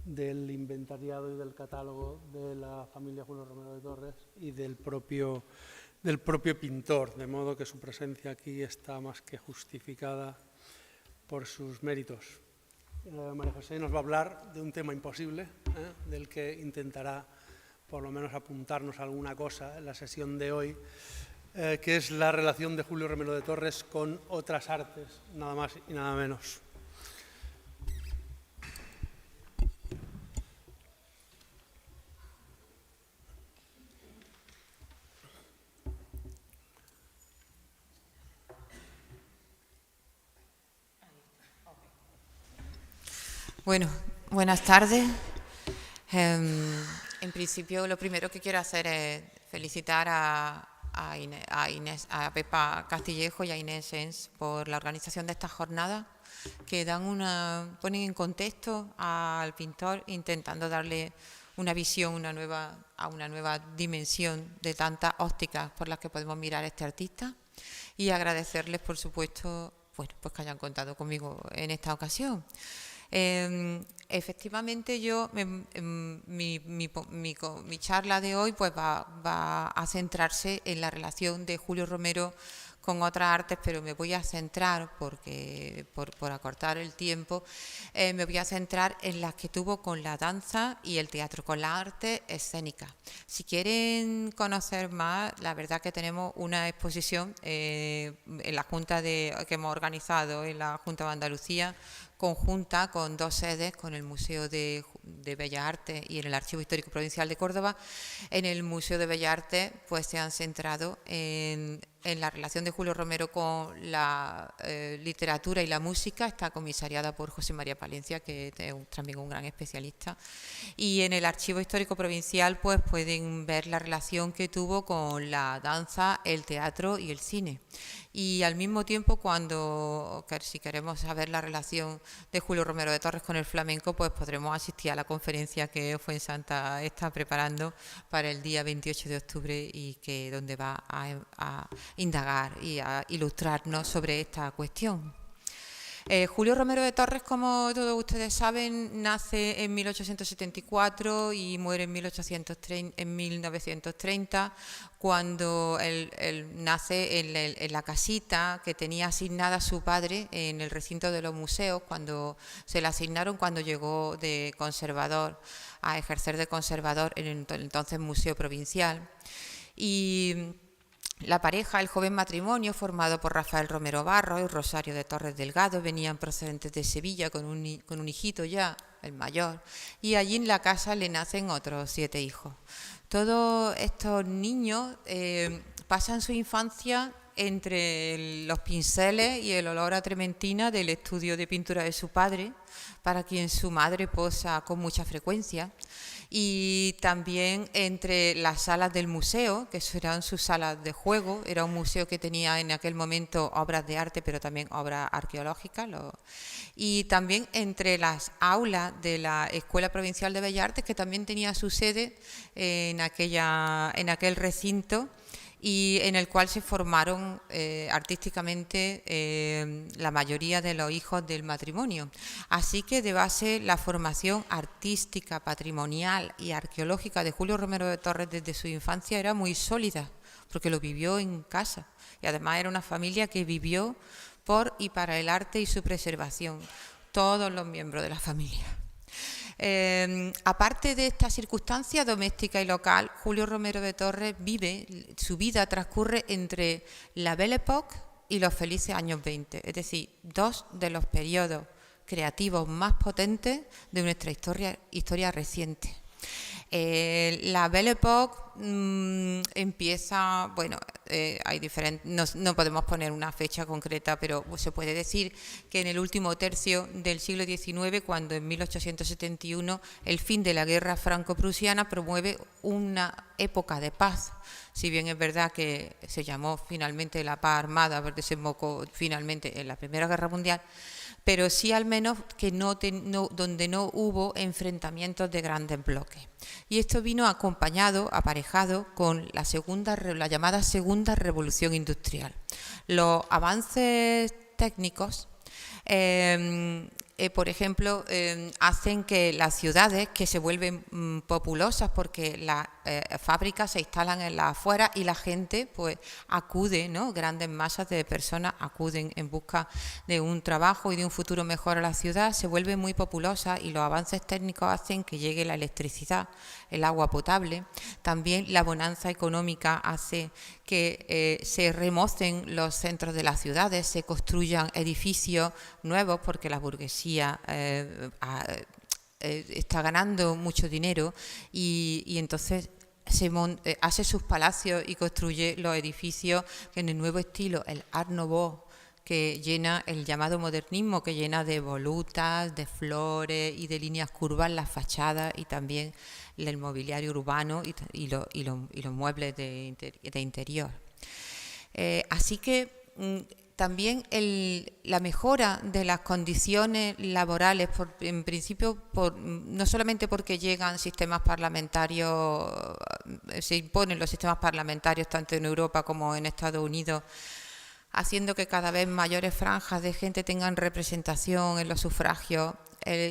del inventariado y del catálogo de la familia Julio Romero de Torres y del propio pintor, de modo que su presencia aquí está más que justificada por sus méritos. María José nos va a hablar de un tema imposible, del que intentará por lo menos apuntarnos alguna cosa en la sesión de hoy, que es la relación de Julio Romero de Torres con otras artes, nada más y nada menos. Bueno, buenas tardes. En principio, lo primero que quiero hacer es felicitar a Pepa Castillejo y a Inés Sens por la organización de estas jornadas que ponen en contexto al pintor, intentando darle una visión, una nueva dimensión de tantas ópticas por las que podemos mirar a este artista, y agradecerles, por supuesto, pues que hayan contado conmigo en esta ocasión. Efectivamente, mi charla de hoy pues va a centrarse en la relación de Julio Romero con otras artes, pero me voy a centrar, porque por acortar el tiempo, me voy a centrar en las que tuvo con la danza y el teatro, con la arte escénica. Si quieren conocer más, la verdad que tenemos una exposición en la Junta que hemos organizado en la Junta de Andalucía, conjunta con dos sedes, con el Museo de Bellas Artes y en el Archivo Histórico Provincial de Córdoba. En el Museo de Bellas Artes pues se han centrado en la relación de Julio Romero con la literatura y la música. Está comisariada por José María Palencia, que es también un gran especialista. Y en el Archivo Histórico Provincial pues pueden ver la relación que tuvo con la danza, el teatro y el cine. Y al mismo tiempo, si queremos saber la relación de Julio Romero de Torres con el flamenco, pues podremos asistir a la conferencia que Fuensanta está preparando para el día 28 de octubre y donde va a indagar y a ilustrarnos sobre esta cuestión. Julio Romero de Torres, como todos ustedes saben, nace en 1874 y muere en 1930, cuando él nace en la casita que tenía asignada su padre en el recinto de los museos, cuando se la asignaron cuando llegó de conservador a ejercer de conservador en el entonces Museo Provincial. Y la pareja, el joven matrimonio, formado por Rafael Romero Barros y Rosario de Torres Delgado, venían procedentes de Sevilla con un hijito ya, el mayor, y allí en la casa le nacen otros 7 hijos. Todos estos niños pasan su infancia entre los pinceles y el olor a trementina del estudio de pintura de su padre, para quien su madre posa con mucha frecuencia, y también entre las salas del museo, que eran sus salas de juego. Era un museo que tenía en aquel momento obras de arte, pero también obras arqueológicas, y también entre las aulas de la Escuela Provincial de Bellas Artes, que también tenía su sede en aquel recinto, y en el cual se formaron artísticamente la mayoría de los hijos del matrimonio. Así que de base la formación artística, patrimonial y arqueológica de Julio Romero de Torres desde su infancia era muy sólida, porque lo vivió en casa, y además era una familia que vivió por y para el arte y su preservación, todos los miembros de la familia. Aparte de esta circunstancia doméstica y local, Julio Romero de Torres su vida transcurre entre la Belle Époque y los felices años 20, es decir, 2 de los periodos creativos más potentes de nuestra historia reciente. La Belle Époque empieza, bueno, hay diferentes, no podemos poner una fecha concreta, pero se puede decir que en el último tercio del siglo XIX, cuando en 1871 el fin de la guerra franco-prusiana promueve una época de paz. Si bien es verdad que se llamó finalmente la paz armada, desembocó finalmente en la Primera Guerra Mundial, pero sí al menos que donde no hubo enfrentamientos de grandes bloques. Y esto vino aparejado con la llamada Segunda Revolución Industrial. Los avances técnicos, por ejemplo, hacen que las ciudades, que se vuelven populosas porque las fábricas se instalan en las afueras y la gente pues acude, ¿no? Grandes masas de personas acuden en busca de un trabajo y de un futuro mejor a la ciudad, se vuelve muy populosa, y los avances técnicos hacen que llegue la electricidad, el agua potable. También la bonanza económica hace que se remocen los centros de las ciudades, se construyan edificios nuevos porque la burguesía está ganando mucho dinero, y entonces hace sus palacios y construye los edificios en el nuevo estilo, el Art Nouveau, que llena el llamado modernismo, que llena de volutas, de flores y de líneas curvas las fachadas, y también el mobiliario urbano y los muebles de interior. Así que también la mejora de las condiciones laborales, en principio, no solamente porque llegan sistemas parlamentarios, se imponen los sistemas parlamentarios tanto en Europa como en Estados Unidos, haciendo que cada vez mayores franjas de gente tengan representación en los sufragios,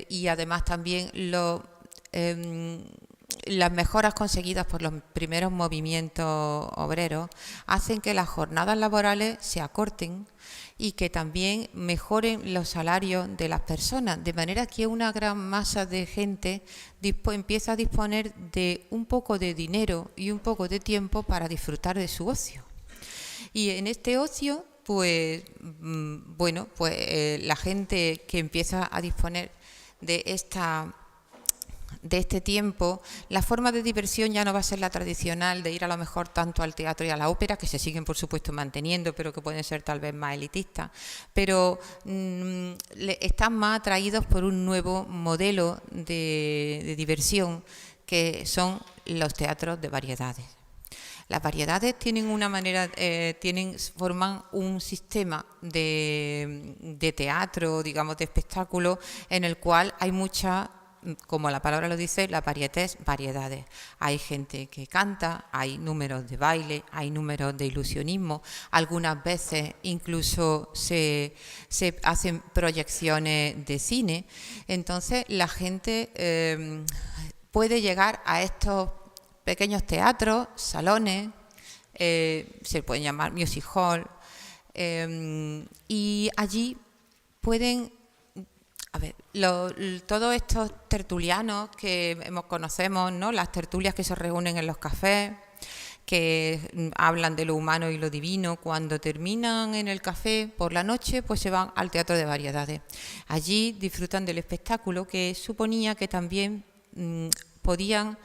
y además también las mejoras conseguidas por los primeros movimientos obreros hacen que las jornadas laborales se acorten y que también mejoren los salarios de las personas, de manera que una gran masa de gente empieza a disponer de un poco de dinero y un poco de tiempo para disfrutar de su ocio. Y en este ocio, pues, la gente que empieza a disponer de este tiempo, la forma de diversión ya no va a ser la tradicional de ir a lo mejor tanto al teatro y a la ópera, que se siguen por supuesto manteniendo, pero que pueden ser tal vez más elitistas, pero están más atraídos por un nuevo modelo de diversión, que son los teatros de variedades. Las variedades tienen una manera, forman un sistema de teatro, digamos, de espectáculo, en el cual hay mucha como la palabra lo dice, la varietés, variedades. Hay gente que canta, hay números de baile, hay números de ilusionismo, algunas veces incluso se hacen proyecciones de cine. Entonces la gente puede llegar a estos pequeños teatros, salones, se pueden llamar music hall, y allí pueden, a ver, todos estos tertulianos que conocemos, ¿no? Las tertulias que se reúnen en los cafés, que hablan de lo humano y lo divino, cuando terminan en el café por la noche, pues se van al Teatro de Variedades. Allí disfrutan del espectáculo, que suponía que también podían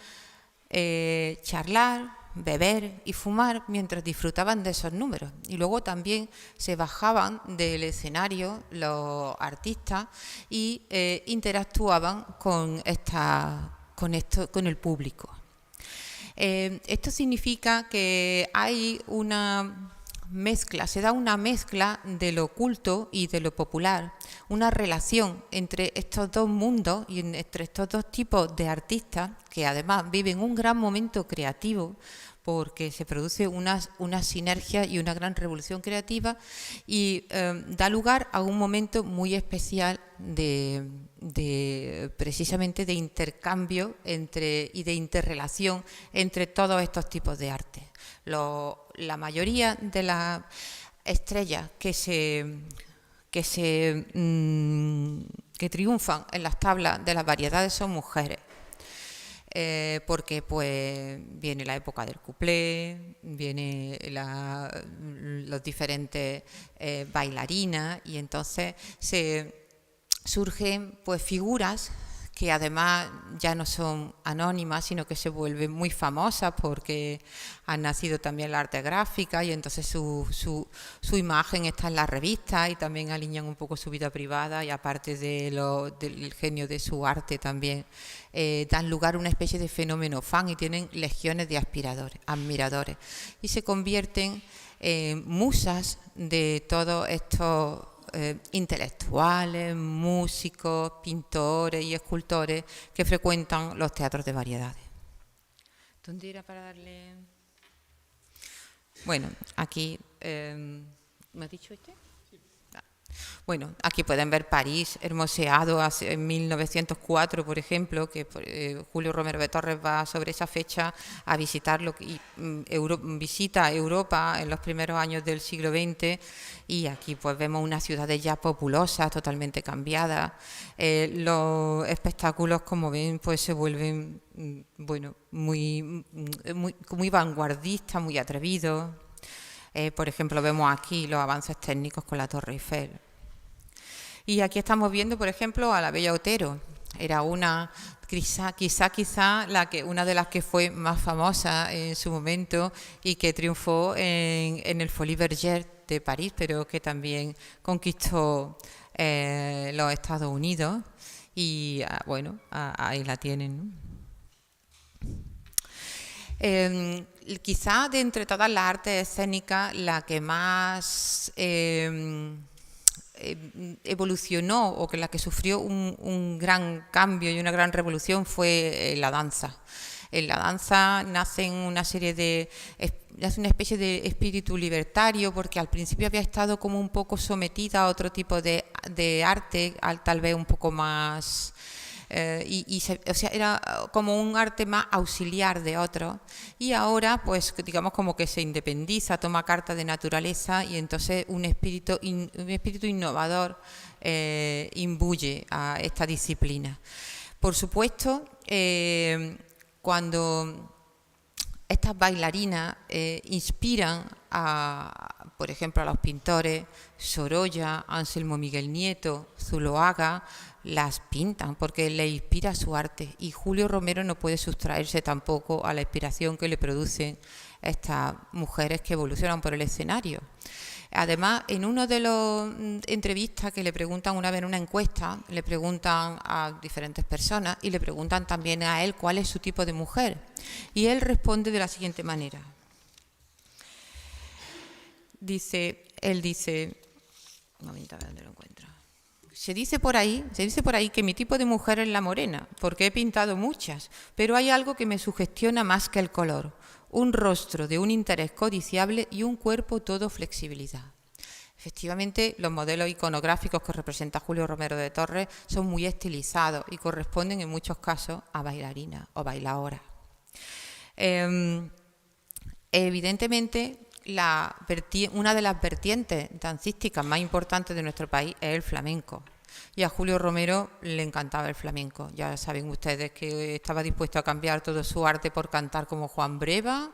charlar, beber y fumar mientras disfrutaban de esos números. Y luego también se bajaban del escenario los artistas y interactuaban con el público. Esto significa que hay una mezcla, se da una mezcla de lo oculto y de lo popular, una relación entre estos dos mundos y entre estos dos tipos de artistas que además viven un gran momento creativo, porque se produce una sinergia y una gran revolución creativa y da lugar a un momento muy especial precisamente de intercambio y de interrelación entre todos estos tipos de arte. La mayoría de las estrellas que triunfan en las tablas de las variedades son mujeres. Porque pues viene la época del cuplé, viene los diferentes bailarinas y entonces surgen pues figuras que además ya no son anónimas, sino que se vuelven muy famosas porque han nacido también la arte gráfica y entonces su imagen está en las revistas y también alinean un poco su vida privada y aparte del genio de su arte también dan lugar a una especie de fenómeno fan y tienen legiones de admiradores y se convierten en musas de todos estos intelectuales, músicos, pintores y escultores que frecuentan los teatros de variedades. ¿Dónde era para darle? Bueno, aquí, ¿me has dicho este? Bueno, aquí pueden ver París hermoseado en 1904, por ejemplo, que Julio Romero de Torres va sobre esa fecha a visitarlo y visita Europa en los primeros años del siglo XX y aquí pues vemos unas ciudades ya populosas, totalmente cambiadas. Los espectáculos, como ven, pues se vuelven bueno, muy vanguardistas, muy atrevidos. Por ejemplo, vemos aquí los avances técnicos con la Torre Eiffel. Y aquí estamos viendo, por ejemplo, a la Bella Otero. Era una, quizá una de las que fue más famosa en su momento y que triunfó en el Folies Bergère de París, pero que también conquistó los Estados Unidos. Y bueno, ahí la tienen, ¿no? Quizá de entre todas las artes escénicas, la que más evolucionó o que la que sufrió un gran cambio y una gran revolución fue la danza. En la danza nace una especie de espíritu libertario porque al principio había estado como un poco sometida a otro tipo de arte, tal vez un poco más... o sea, era como un arte más auxiliar de otros y ahora pues digamos como que se independiza, toma carta de naturaleza y entonces un espíritu innovador imbuye a esta disciplina. Por supuesto, cuando estas bailarinas inspiran por ejemplo, a los pintores Sorolla, Anselmo Miguel Nieto, Zuloaga, las pintan porque le inspira su arte y Julio Romero no puede sustraerse tampoco a la inspiración que le producen estas mujeres que evolucionan por el escenario. Además, en una de las entrevistas que le preguntan una vez en una encuesta, le preguntan a diferentes personas y le preguntan también a él cuál es su tipo de mujer. Y él responde de la siguiente manera. Él dice, un momento a ver dónde lo encuentro. se dice por ahí que mi tipo de mujer es la morena, porque he pintado muchas, pero hay algo que me sugestiona más que el color: un rostro de un interés codiciable y un cuerpo todo flexibilidad. Efectivamente, los modelos iconográficos que representa Julio Romero de Torres son muy estilizados y corresponden en muchos casos a bailarinas o bailadoras. Evidentemente, una de las vertientes dancísticas más importantes de nuestro país es el flamenco. Y a Julio Romero le encantaba el flamenco. Ya saben ustedes que estaba dispuesto a cambiar todo su arte por cantar como Juan Breva,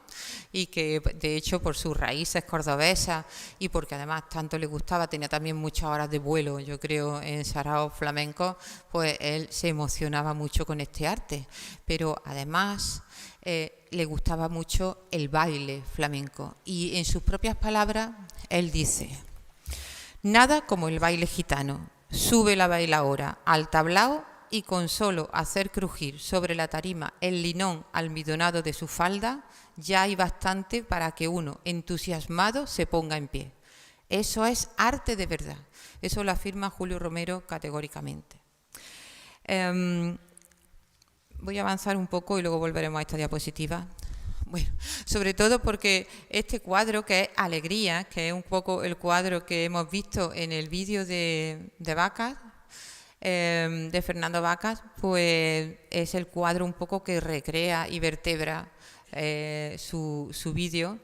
y que de hecho por sus raíces cordobesas y porque además tanto le gustaba, tenía también muchas horas de vuelo, yo creo, en saraos flamencos, pues él se emocionaba mucho con este arte. Pero además le gustaba mucho el baile flamenco, y en sus propias palabras él dice: nada como el baile gitano. Sube la bailaora al tablao y con solo hacer crujir sobre la tarima el linón almidonado de su falda, ya hay bastante para que uno, entusiasmado, se ponga en pie. Eso es arte de verdad. Eso lo afirma Julio Romero categóricamente. Voy a avanzar un poco y luego volveremos a esta diapositiva. Bueno, sobre todo porque este cuadro, que es Alegría, que es un poco el cuadro que hemos visto en el vídeo de Vacas, de Fernando Vacas, pues es el cuadro un poco que recrea y vertebra su vídeo.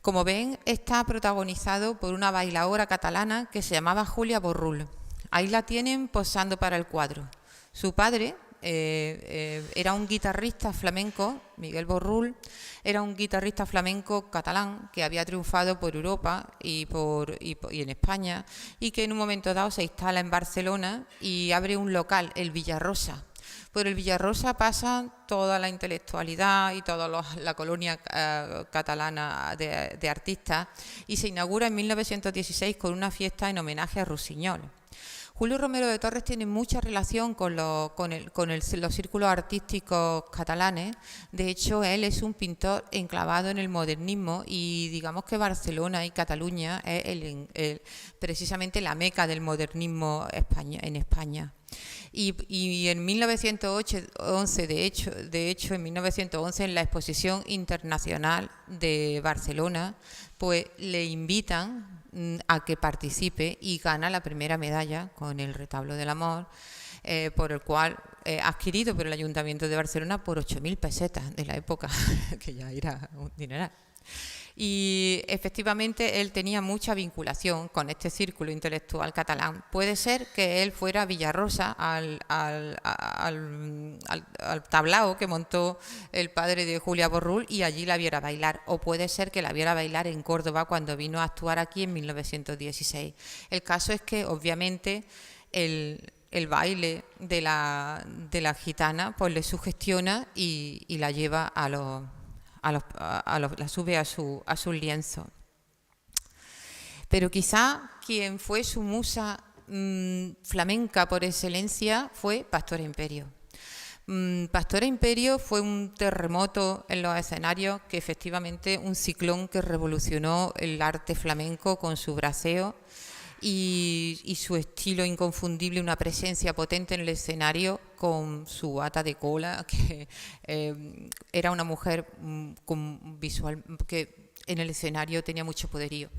Como ven, está protagonizado por una bailaora catalana que se llamaba Julia Borrul. Ahí la tienen posando para el cuadro. Su padre era un guitarrista flamenco, Miguel Borrul, era un guitarrista flamenco catalán que había triunfado por Europa y en España, y que en un momento dado se instala en Barcelona y abre un local, el Villarrosa. Por el Villarrosa pasa toda la intelectualidad y toda la colonia catalana de artistas, y se inaugura en 1916 con una fiesta en homenaje a Rusiñol. Julio Romero de Torres tiene mucha relación con los círculos artísticos catalanes. De hecho, él es un pintor enclavado en el modernismo, y digamos que Barcelona y Cataluña es precisamente la meca del modernismo en España. Y en 1911, de hecho, en 1911, en la Exposición Internacional de Barcelona, pues le invitan a que participe y gana la primera medalla con el Retablo del Amor, por el cual adquirido por el Ayuntamiento de Barcelona por 8.000 pesetas de la época, que ya era un dineral. Y efectivamente él tenía mucha vinculación con este círculo intelectual catalán. Puede ser que él fuera a Villarrosa, al tablao que montó el padre de Julia Borrul, y allí la viera bailar, o puede ser que la viera bailar en Córdoba cuando vino a actuar aquí en 1916. El caso es que obviamente el baile de la gitana pues le sugestiona y la lleva la sube a su lienzo. Pero quizá quien fue su musa flamenca por excelencia fue Pastora Imperio. Pastora Imperio fue un terremoto en los escenarios, que efectivamente un ciclón que revolucionó el arte flamenco con su braceo y su estilo inconfundible, una presencia potente en el escenario con su bata de cola, que era una mujer con visual que en el escenario tenía mucho poderío.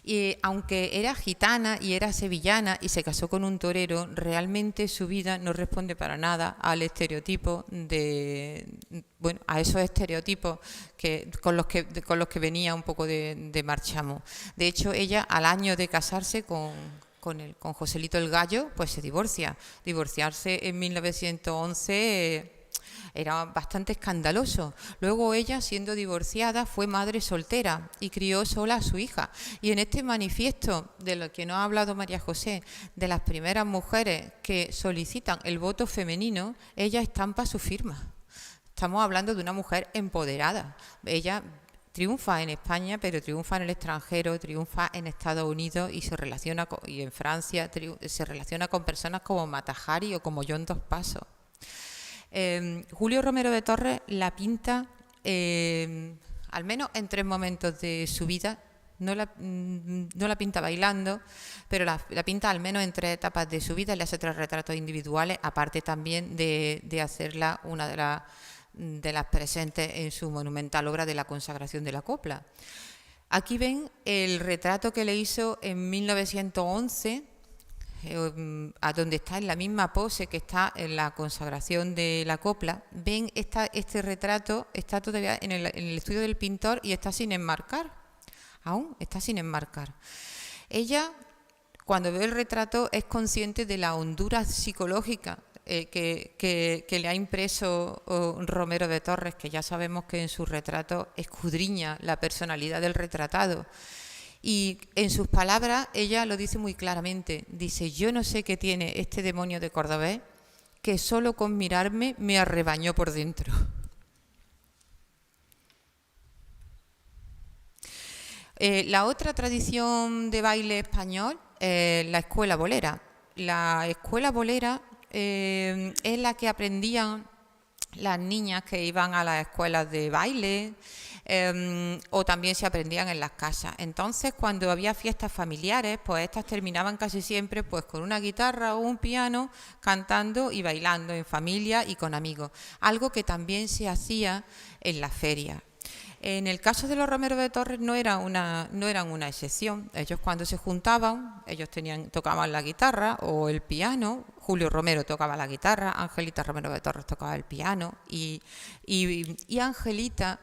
Y aunque era gitana y era sevillana y se casó con un torero, realmente su vida no responde para nada al estereotipo a esos estereotipos con los que venía un poco de Marchamo. De hecho, ella al año de casarse con Joselito el Gallo, pues se divorcia. Divorciarse en 1911 era bastante escandaloso. Luego ella, siendo divorciada, fue madre soltera y crió sola a su hija. Y en este manifiesto, de lo que nos ha hablado María José, de las primeras mujeres que solicitan el voto femenino, ella estampa su firma. Estamos hablando de una mujer empoderada. Ella triunfa en España, pero triunfa en el extranjero, triunfa en Estados Unidos y en Francia se relaciona con personas como Mata Hari o como John Dos Passos. Julio Romero de Torres la pinta al menos en 3 momentos de su vida No la pinta bailando, pero la pinta al menos en 3 etapas de su vida. Le hace 3 retratos individuales, aparte también de hacerla una de las presentes en su monumental obra de la consagración de la copla. Aquí ven el retrato que le hizo en 1911, a donde está en la misma pose que está en la consagración de la copla. Ven, este retrato está todavía en el estudio del pintor y está sin enmarcar. Aún está sin enmarcar. Ella, cuando ve el retrato, es consciente de la hondura psicológica que le ha impreso Romero de Torres, que ya sabemos que en su retrato escudriña la personalidad del retratado. Y en sus palabras, ella lo dice muy claramente. Dice: yo no sé qué tiene este demonio de cordobés, que solo con mirarme me arrebañó por dentro. La otra tradición de baile español es la escuela bolera. La escuela bolera es la que aprendían las niñas que iban a las escuelas de baile, o también se aprendían en las casas. Entonces, cuando había fiestas familiares, pues estas terminaban casi siempre pues con una guitarra o un piano, cantando y bailando en familia y con amigos. Algo que también se hacía en las ferias. En el caso de los Romero de Torres no eran una excepción. Ellos, cuando se juntaban, tocaban la guitarra o el piano. Julio Romero tocaba la guitarra, Angelita Romero de Torres tocaba el piano y Angelita,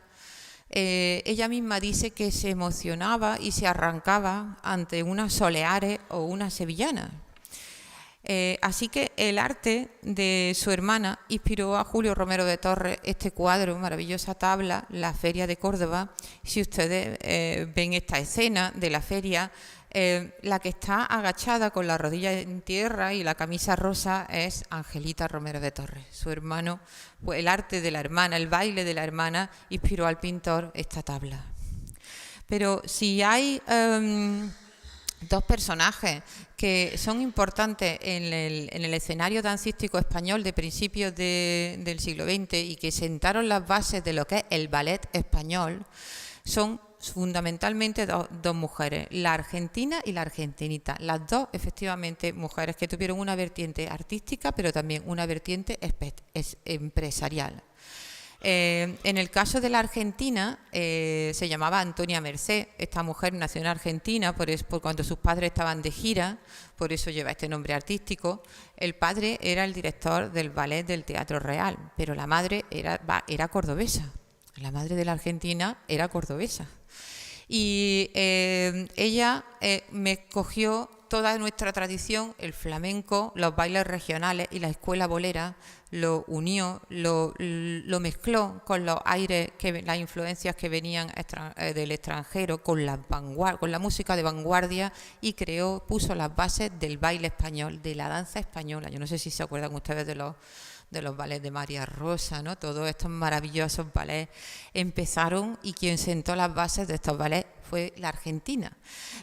ella misma dice que se emocionaba y se arrancaba ante unas soleares o unas sevillanas. Así que el arte de su hermana inspiró a Julio Romero de Torres este cuadro, maravillosa tabla, La Feria de Córdoba. Si ustedes ven esta escena de la feria, la que está agachada con la rodilla en tierra y la camisa rosa es Angelita Romero de Torres. Su hermano, pues el arte de la hermana, el baile de la hermana, inspiró al pintor esta tabla. Pero si hay dos personajes que son importantes en el escenario dancístico español de principios del siglo XX y que sentaron las bases de lo que es el ballet español, son fundamentalmente dos mujeres, la argentina y la argentinita. Las dos, efectivamente, mujeres que tuvieron una vertiente artística, pero también una vertiente empresarial. En el caso de la Argentina, se llamaba Antonia Mercé. Esta mujer nació en Argentina por cuando sus padres estaban de gira, por eso lleva este nombre artístico. El padre era el director del ballet del Teatro Real, pero la madre era cordobesa. La madre de la Argentina era cordobesa. Y ella me cogió toda nuestra tradición, el flamenco, los bailes regionales y la escuela bolera, lo unió, lo mezcló con los aires, las influencias que venían del extranjero, con la música de vanguardia, y puso las bases del baile español, de la danza española. Yo no sé si se acuerdan ustedes de los ballets de María Rosa, ¿no? Todos estos maravillosos ballets empezaron, y quien sentó las bases de estos ballets fue la Argentina.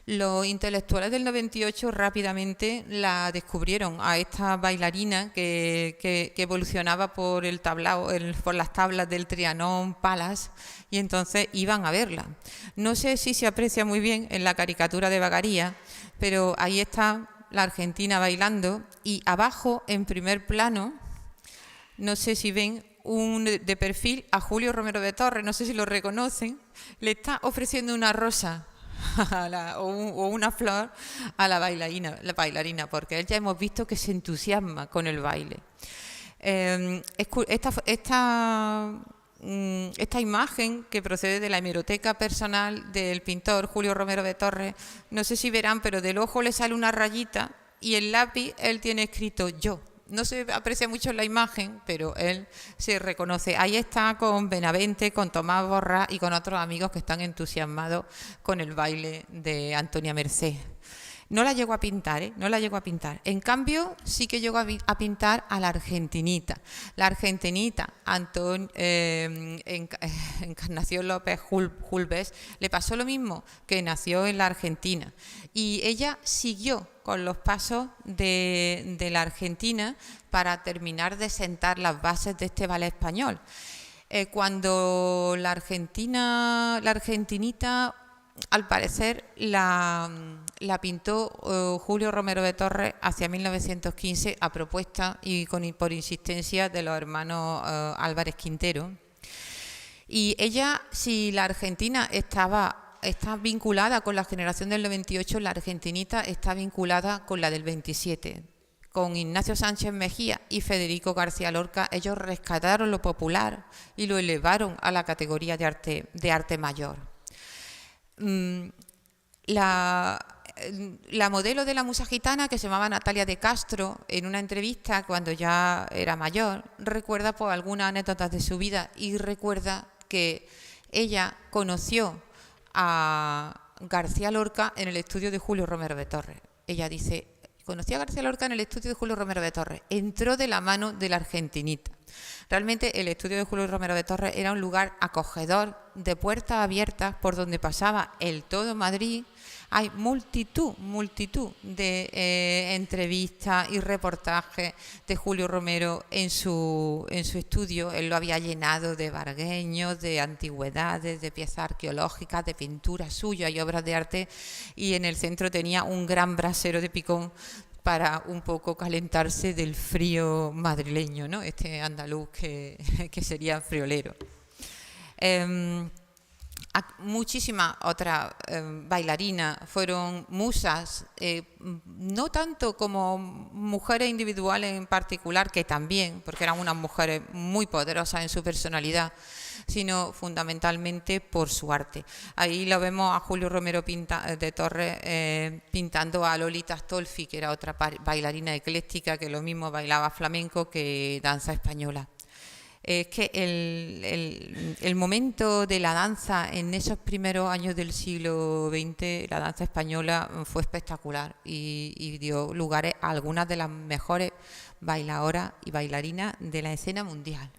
Los intelectuales del 98 rápidamente la descubrieron a esta bailarina que evolucionaba por el tablao, por las tablas del Trianon Palace, y entonces iban a verla. No sé si se aprecia muy bien en la caricatura de Bagaría, pero ahí está la Argentina bailando, y abajo, en primer plano, no sé si ven de perfil a Julio Romero de Torres, no sé si lo reconocen, le está ofreciendo una rosa o una flor a la bailarina, porque él ya hemos visto que se entusiasma con el baile. Esta imagen, que procede de la hemeroteca personal del pintor Julio Romero de Torres, no sé si verán, pero del ojo le sale una rayita y el lápiz él tiene escrito yo. No se aprecia mucho en la imagen, pero él se reconoce. Ahí está con Benavente, con Tomás Borrás y con otros amigos que están entusiasmados con el baile de Antonia Mercé. No la llegó a pintar, no la llegó a pintar. En cambio, sí que llegó a pintar a la argentinita. La argentinita, Encarnación López Julves, le pasó lo mismo, que nació en la Argentina. Y ella siguió con los pasos de la Argentina para terminar de sentar las bases de este ballet español. Cuando la argentinita al parecer, la pintó Julio Romero de Torres hacia 1915 a propuesta y por insistencia de los hermanos Álvarez Quintero. Y ella, si la argentina está vinculada con la generación del 98, la argentinita está vinculada con la del 27. Con Ignacio Sánchez Mejía y Federico García Lorca, ellos rescataron lo popular y lo elevaron a la categoría de arte mayor. La modelo de la Musa Gitana, que se llamaba Natalia de Castro, en una entrevista cuando ya era mayor, recuerda pues algunas anécdotas de su vida y recuerda que ella conoció a García Lorca en el estudio de Julio Romero de Torres. Ella dice: conocí a García Lorca en el estudio de Julio Romero de Torres, entró de la mano de la argentinita. Realmente el estudio de Julio Romero de Torres era un lugar acogedor, de puertas abiertas, por donde pasaba el todo Madrid. Hay multitud de entrevistas y reportajes de Julio Romero en su estudio. Él lo había llenado de vargueños, de antigüedades, de piezas arqueológicas, de pinturas suyas y obras de arte, y en el centro tenía un gran brasero de picón para un poco calentarse del frío madrileño, ¿no? Este andaluz que sería friolero. Muchísimas otras bailarinas fueron musas, no tanto como mujeres individuales en particular, que también, porque eran unas mujeres muy poderosas en su personalidad, sino fundamentalmente por su arte. Ahí lo vemos a Julio Romero de Torres pintando a Lolita Astolfi, que era otra bailarina ecléctica que lo mismo bailaba flamenco que danza española. Es que el momento de la danza en esos primeros años del siglo XX, la danza española fue espectacular y dio lugares a algunas de las mejores bailadoras y bailarinas de la escena mundial.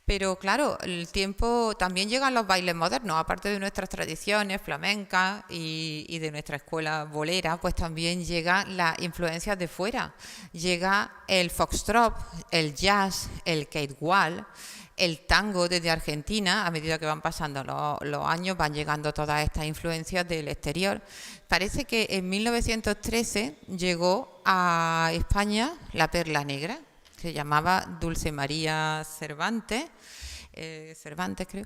Pero claro, el tiempo, también llegan los bailes modernos, aparte de nuestras tradiciones flamencas y de nuestra escuela bolera, pues también llegan las influencias de fuera. Llega el foxtrot, el jazz, el cakewalk, el tango desde Argentina. A medida que van pasando los años van llegando todas estas influencias del exterior. Parece que en 1913 llegó a España la Perla Negra. Se llamaba Dulce María Cervantes, creo,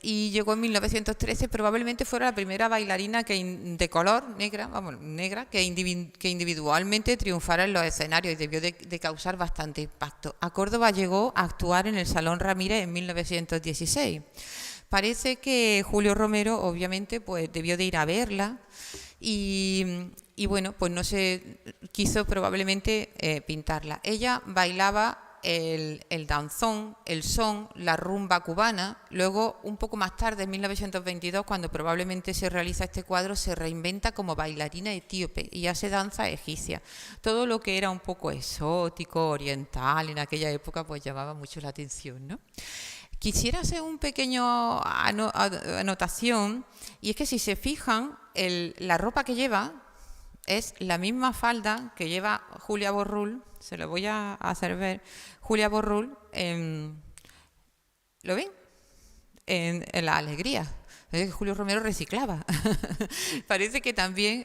y llegó en 1913. Probablemente fuera la primera bailarina de color, negra, que individualmente triunfara en los escenarios, y debió de causar bastante impacto. A Córdoba llegó a actuar en el Salón Ramírez en 1916. Parece que Julio Romero, obviamente, pues debió de ir a verla y bueno, pues no se quiso probablemente pintarla. Ella bailaba el danzón, el son, la rumba cubana. Luego, un poco más tarde, en 1922, cuando probablemente se realiza este cuadro, se reinventa como bailarina etíope y hace danza egipcia. Todo lo que era un poco exótico, oriental, en aquella época, pues llamaba mucho la atención, ¿no? Quisiera hacer un pequeño anotación, y es que si se fijan, la ropa que lleva es la misma falda que lleva Julia Borrull. Se lo voy a hacer ver. Julia Borrull, ¿lo ven? En La Alegría. Es que Julio Romero reciclaba. Parece que también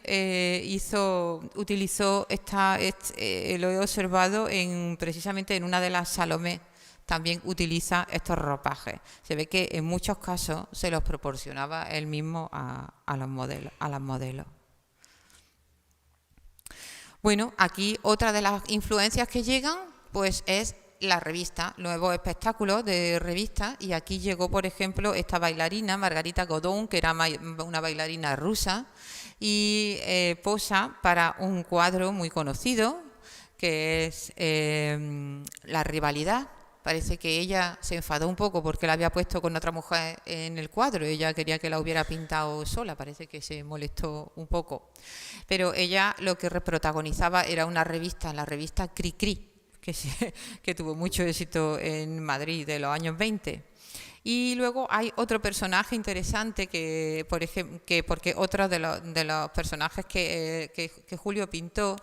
utilizó lo he observado precisamente en una de las Salomé. También utiliza estos ropajes. Se ve que en muchos casos se los proporcionaba él mismo a las modelos. Bueno, aquí otra de las influencias que llegan, pues es la revista, nuevos espectáculos de revista, y aquí llegó, por ejemplo, esta bailarina, Margarita Godón, que era una bailarina rusa, y posa para un cuadro muy conocido, que es La rivalidad. Parece que ella se enfadó un poco porque la había puesto con otra mujer en el cuadro. Ella quería que la hubiera pintado sola. Parece que se molestó un poco. Pero ella lo que protagonizaba era una revista, la revista Cri Cri, que tuvo mucho éxito en Madrid de los años 20. Y luego hay otro personaje interesante porque otro de los personajes que Julio pintó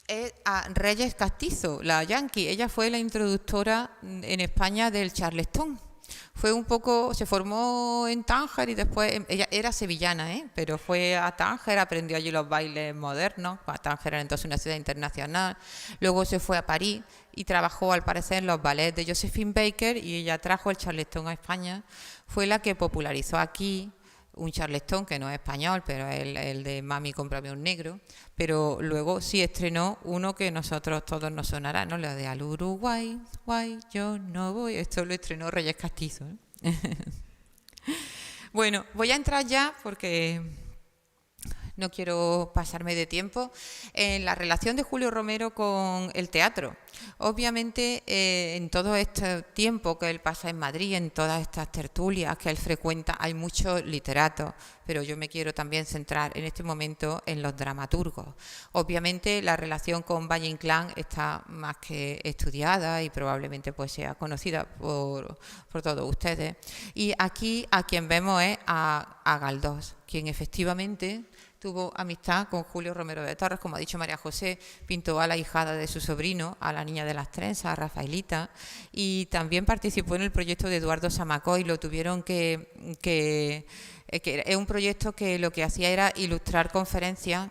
es a Reyes Castizo, la yankee. Ella fue la introductora en España del charleston. Fue un poco, se formó en Tánger y después, ella era sevillana, pero fue a Tánger, aprendió allí los bailes modernos. Tánger era entonces una ciudad internacional. Luego se fue a París y trabajó al parecer en los ballets de Josephine Baker, y ella trajo el charleston a España. Fue la que popularizó aquí un charleston que no es español, pero es el de Mami, cómprame un negro. Pero luego sí estrenó uno que nosotros todos nos sonará, ¿no? Lo de Al Uruguay, guay, yo no voy. Esto lo estrenó Reyes Castizo, ¿eh? Bueno, voy a entrar ya porque no quiero pasarme de tiempo, en la relación de Julio Romero con el teatro. Obviamente, en todo este tiempo que él pasa en Madrid, en todas estas tertulias que él frecuenta, hay muchos literatos, pero yo me quiero también centrar en este momento en los dramaturgos. Obviamente, la relación con Valle Inclán está más que estudiada y probablemente pues sea conocida por todos ustedes. Y aquí a quien vemos es a Galdós, quien efectivamente tuvo amistad con Julio Romero de Torres, como ha dicho María José, pintó a la hijada de su sobrino, a la niña de las trenzas, a Rafaelita, y también participó en el proyecto de Eduardo Zamacoy. Lo tuvieron que es un proyecto que lo que hacía era ilustrar conferencias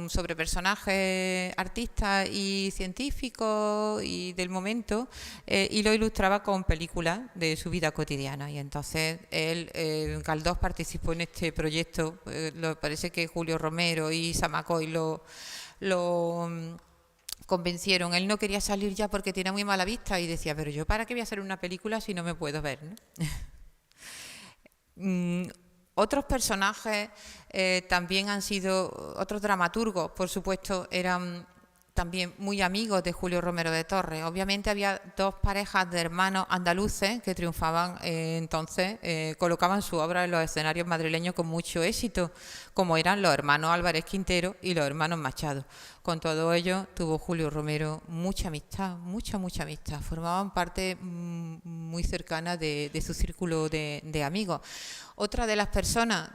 sobre personajes artistas y científicos y del momento, y lo ilustraba con películas de su vida cotidiana. Y entonces Galdós participó en este proyecto. Parece que Julio Romero y Zamacoy lo convencieron. Él no quería salir ya porque tenía muy mala vista y decía, pero yo ¿para qué voy a hacer una película si no me puedo ver, ¿no? Otros personajes también han sido, otros dramaturgos, por supuesto, eran también muy amigos de Julio Romero de Torres. Obviamente había dos parejas de hermanos andaluces que triunfaban entonces, colocaban su obra en los escenarios madrileños con mucho éxito, como eran los hermanos Álvarez Quintero y los hermanos Machado. Con todo ello tuvo Julio Romero mucha amistad, mucha amistad. Formaban parte muy cercana de su círculo de amigos. Otra de las personas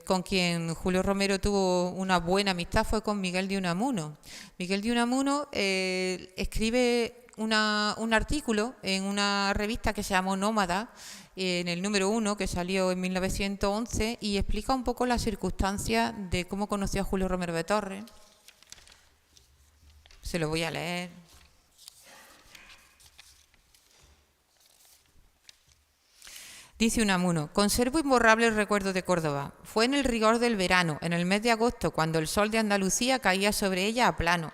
con quien Julio Romero tuvo una buena amistad fue con Miguel de Unamuno. Miguel de Unamuno escribe un artículo en una revista que se llamó Nómada, en el número 1, que salió en 1911, y explica un poco las circunstancias de cómo conoció a Julio Romero de Torres. Se lo voy a leer. Dice Unamuno: conservo imborrables recuerdos de Córdoba. Fue en el rigor del verano, en el mes de agosto, cuando el sol de Andalucía caía sobre ella a plano.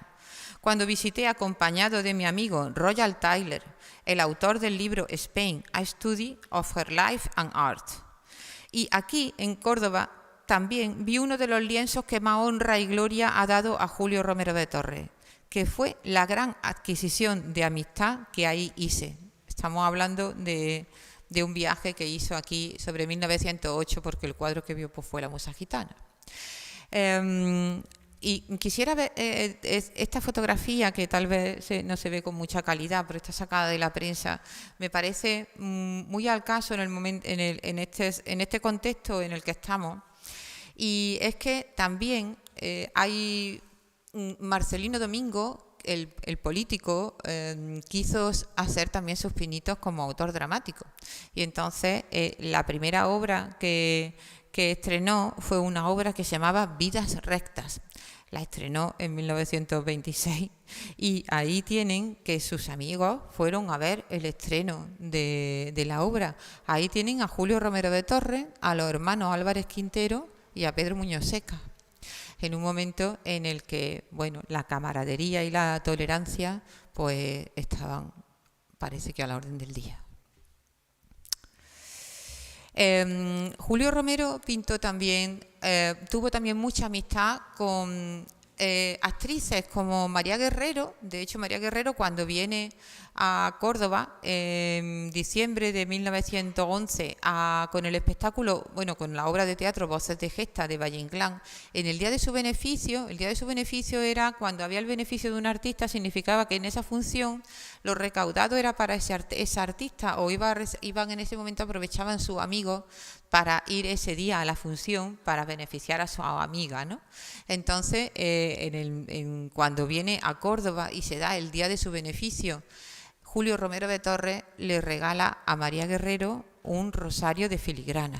Cuando visité acompañado de mi amigo Royal Tyler, el autor del libro Spain, A Study of Her Life and Art. Y aquí, en Córdoba, también vi uno de los lienzos que más honra y gloria ha dado a Julio Romero de Torres, que fue la gran adquisición de amistad que ahí hice. Estamos hablando de un viaje que hizo aquí sobre 1908, porque el cuadro que vio pues, fue La Musa Gitana. Y quisiera ver esta fotografía, que tal vez no se ve con mucha calidad, pero está sacada de la prensa. Me parece muy al caso en este contexto en el que estamos. Y es que también hay Marcelino Domingo, el político, quiso hacer también sus pinitos como autor dramático. Y entonces la primera obra que estrenó fue una obra que se llamaba Vidas Rectas. La estrenó en 1926 y ahí tienen que sus amigos fueron a ver el estreno de la obra. Ahí tienen a Julio Romero de Torres, a los hermanos Álvarez Quintero y a Pedro Muñoz Seca, en un momento en el que, bueno, la camaradería y la tolerancia pues estaban, parece que a la orden del día. Julio Romero tuvo también mucha amistad con actrices como María Guerrero. De hecho, María Guerrero, cuando viene a Córdoba en diciembre de 1911 con el espectáculo, con la obra de teatro Voces de Gesta de Valle Inclán, en el día de su beneficio, era cuando había el beneficio de un artista, significaba que en esa función lo recaudado era para ese artista, o iban en ese momento, aprovechaban sus amigos para ir ese día a la función para beneficiar a su amiga, ¿no? Entonces, cuando viene a Córdoba y se da el día de su beneficio, Julio Romero de Torres le regala a María Guerrero un rosario de filigrana,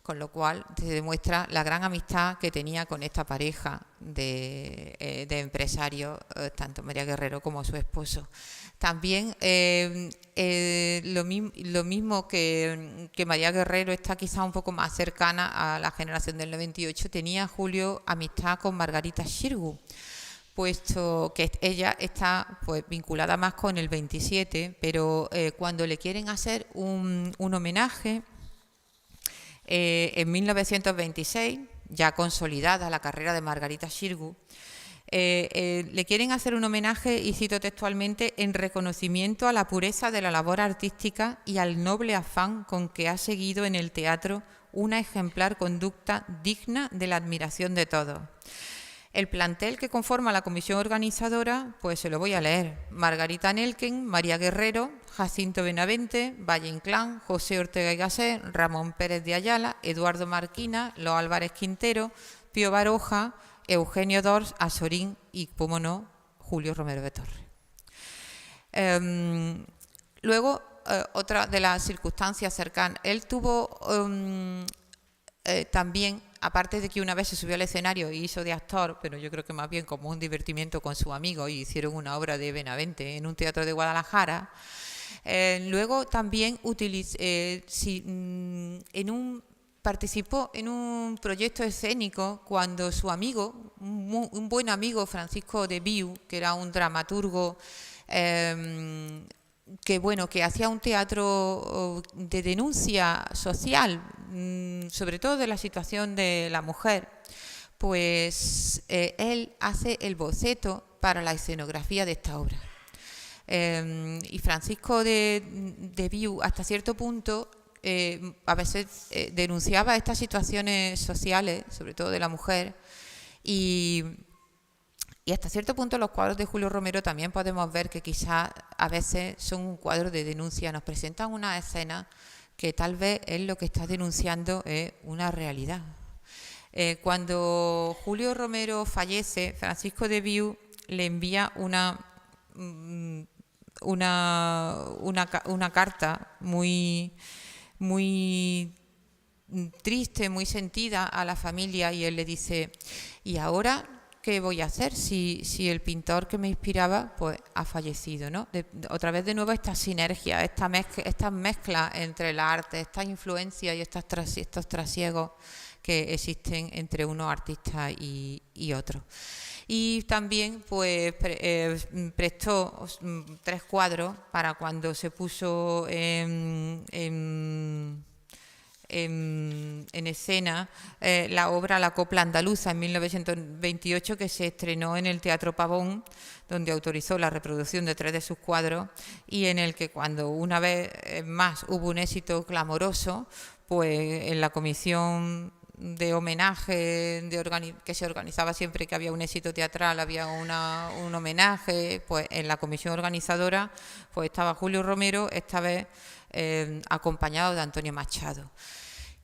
con lo cual se demuestra la gran amistad que tenía con esta pareja de empresarios, tanto María Guerrero como su esposo. También lo mismo que María Guerrero está quizá un poco más cercana a la generación del 98, tenía Julio amistad con Margarita Xirgu, puesto que ella está pues vinculada más con el 27, pero cuando le quieren hacer un homenaje en 1926, ya consolidada la carrera de Margarita Xirgu, le quieren hacer un homenaje, y cito textualmente, en reconocimiento a la pureza de la labor artística y al noble afán con que ha seguido en el teatro una ejemplar conducta digna de la admiración de todos. El plantel que conforma la comisión organizadora, pues se lo voy a leer: Margarita Nelken, María Guerrero, Jacinto Benavente, Valle Inclán, José Ortega y Gasset, Ramón Pérez de Ayala, Eduardo Marquina, Los Álvarez Quintero, Pío Baroja, Eugenio Dors, Azorín y, como no, Julio Romero de Torres. Luego, otra de las circunstancias cercanas, él tuvo también, aparte de que una vez se subió al escenario y hizo de actor, pero yo creo que más bien como un divertimiento con su amigo, y hicieron una obra de Benavente en un teatro de Guadalajara. Luego también participó en un proyecto escénico cuando su amigo, un buen amigo, Francisco de Viu, que era un dramaturgo que hacía un teatro de denuncia social, sobre todo de la situación de la mujer, pues él hace el boceto para la escenografía de esta obra. Y Francisco de Viu, hasta cierto punto, a veces denunciaba estas situaciones sociales, sobre todo de la mujer, y hasta cierto punto los cuadros de Julio Romero también podemos ver que quizás a veces son un cuadro de denuncia, nos presentan una escena que tal vez él lo que está denunciando es una realidad. Cuando Julio Romero fallece, Francisco de Viu le envía una carta muy triste, muy sentida a la familia, y él le dice: ¿y ahora qué voy a hacer si el pintor que me inspiraba pues ha fallecido, ¿no? Otra vez de nuevo esta sinergia, estas mezclas entre la arte, esta influencia y estos trasiegos que existen entre unos artistas y otros. Y también pues prestó 3 cuadros para cuando se puso en escena la obra La Copla Andaluza en 1928, que se estrenó en el Teatro Pavón, donde autorizó la reproducción de 3 de sus cuadros, y en el que, cuando una vez más hubo un éxito clamoroso, pues en la comisión de homenaje que se organizaba siempre que había un éxito teatral, había un homenaje, pues en la comisión organizadora pues estaba Julio Romero, esta vez acompañado de Antonio Machado.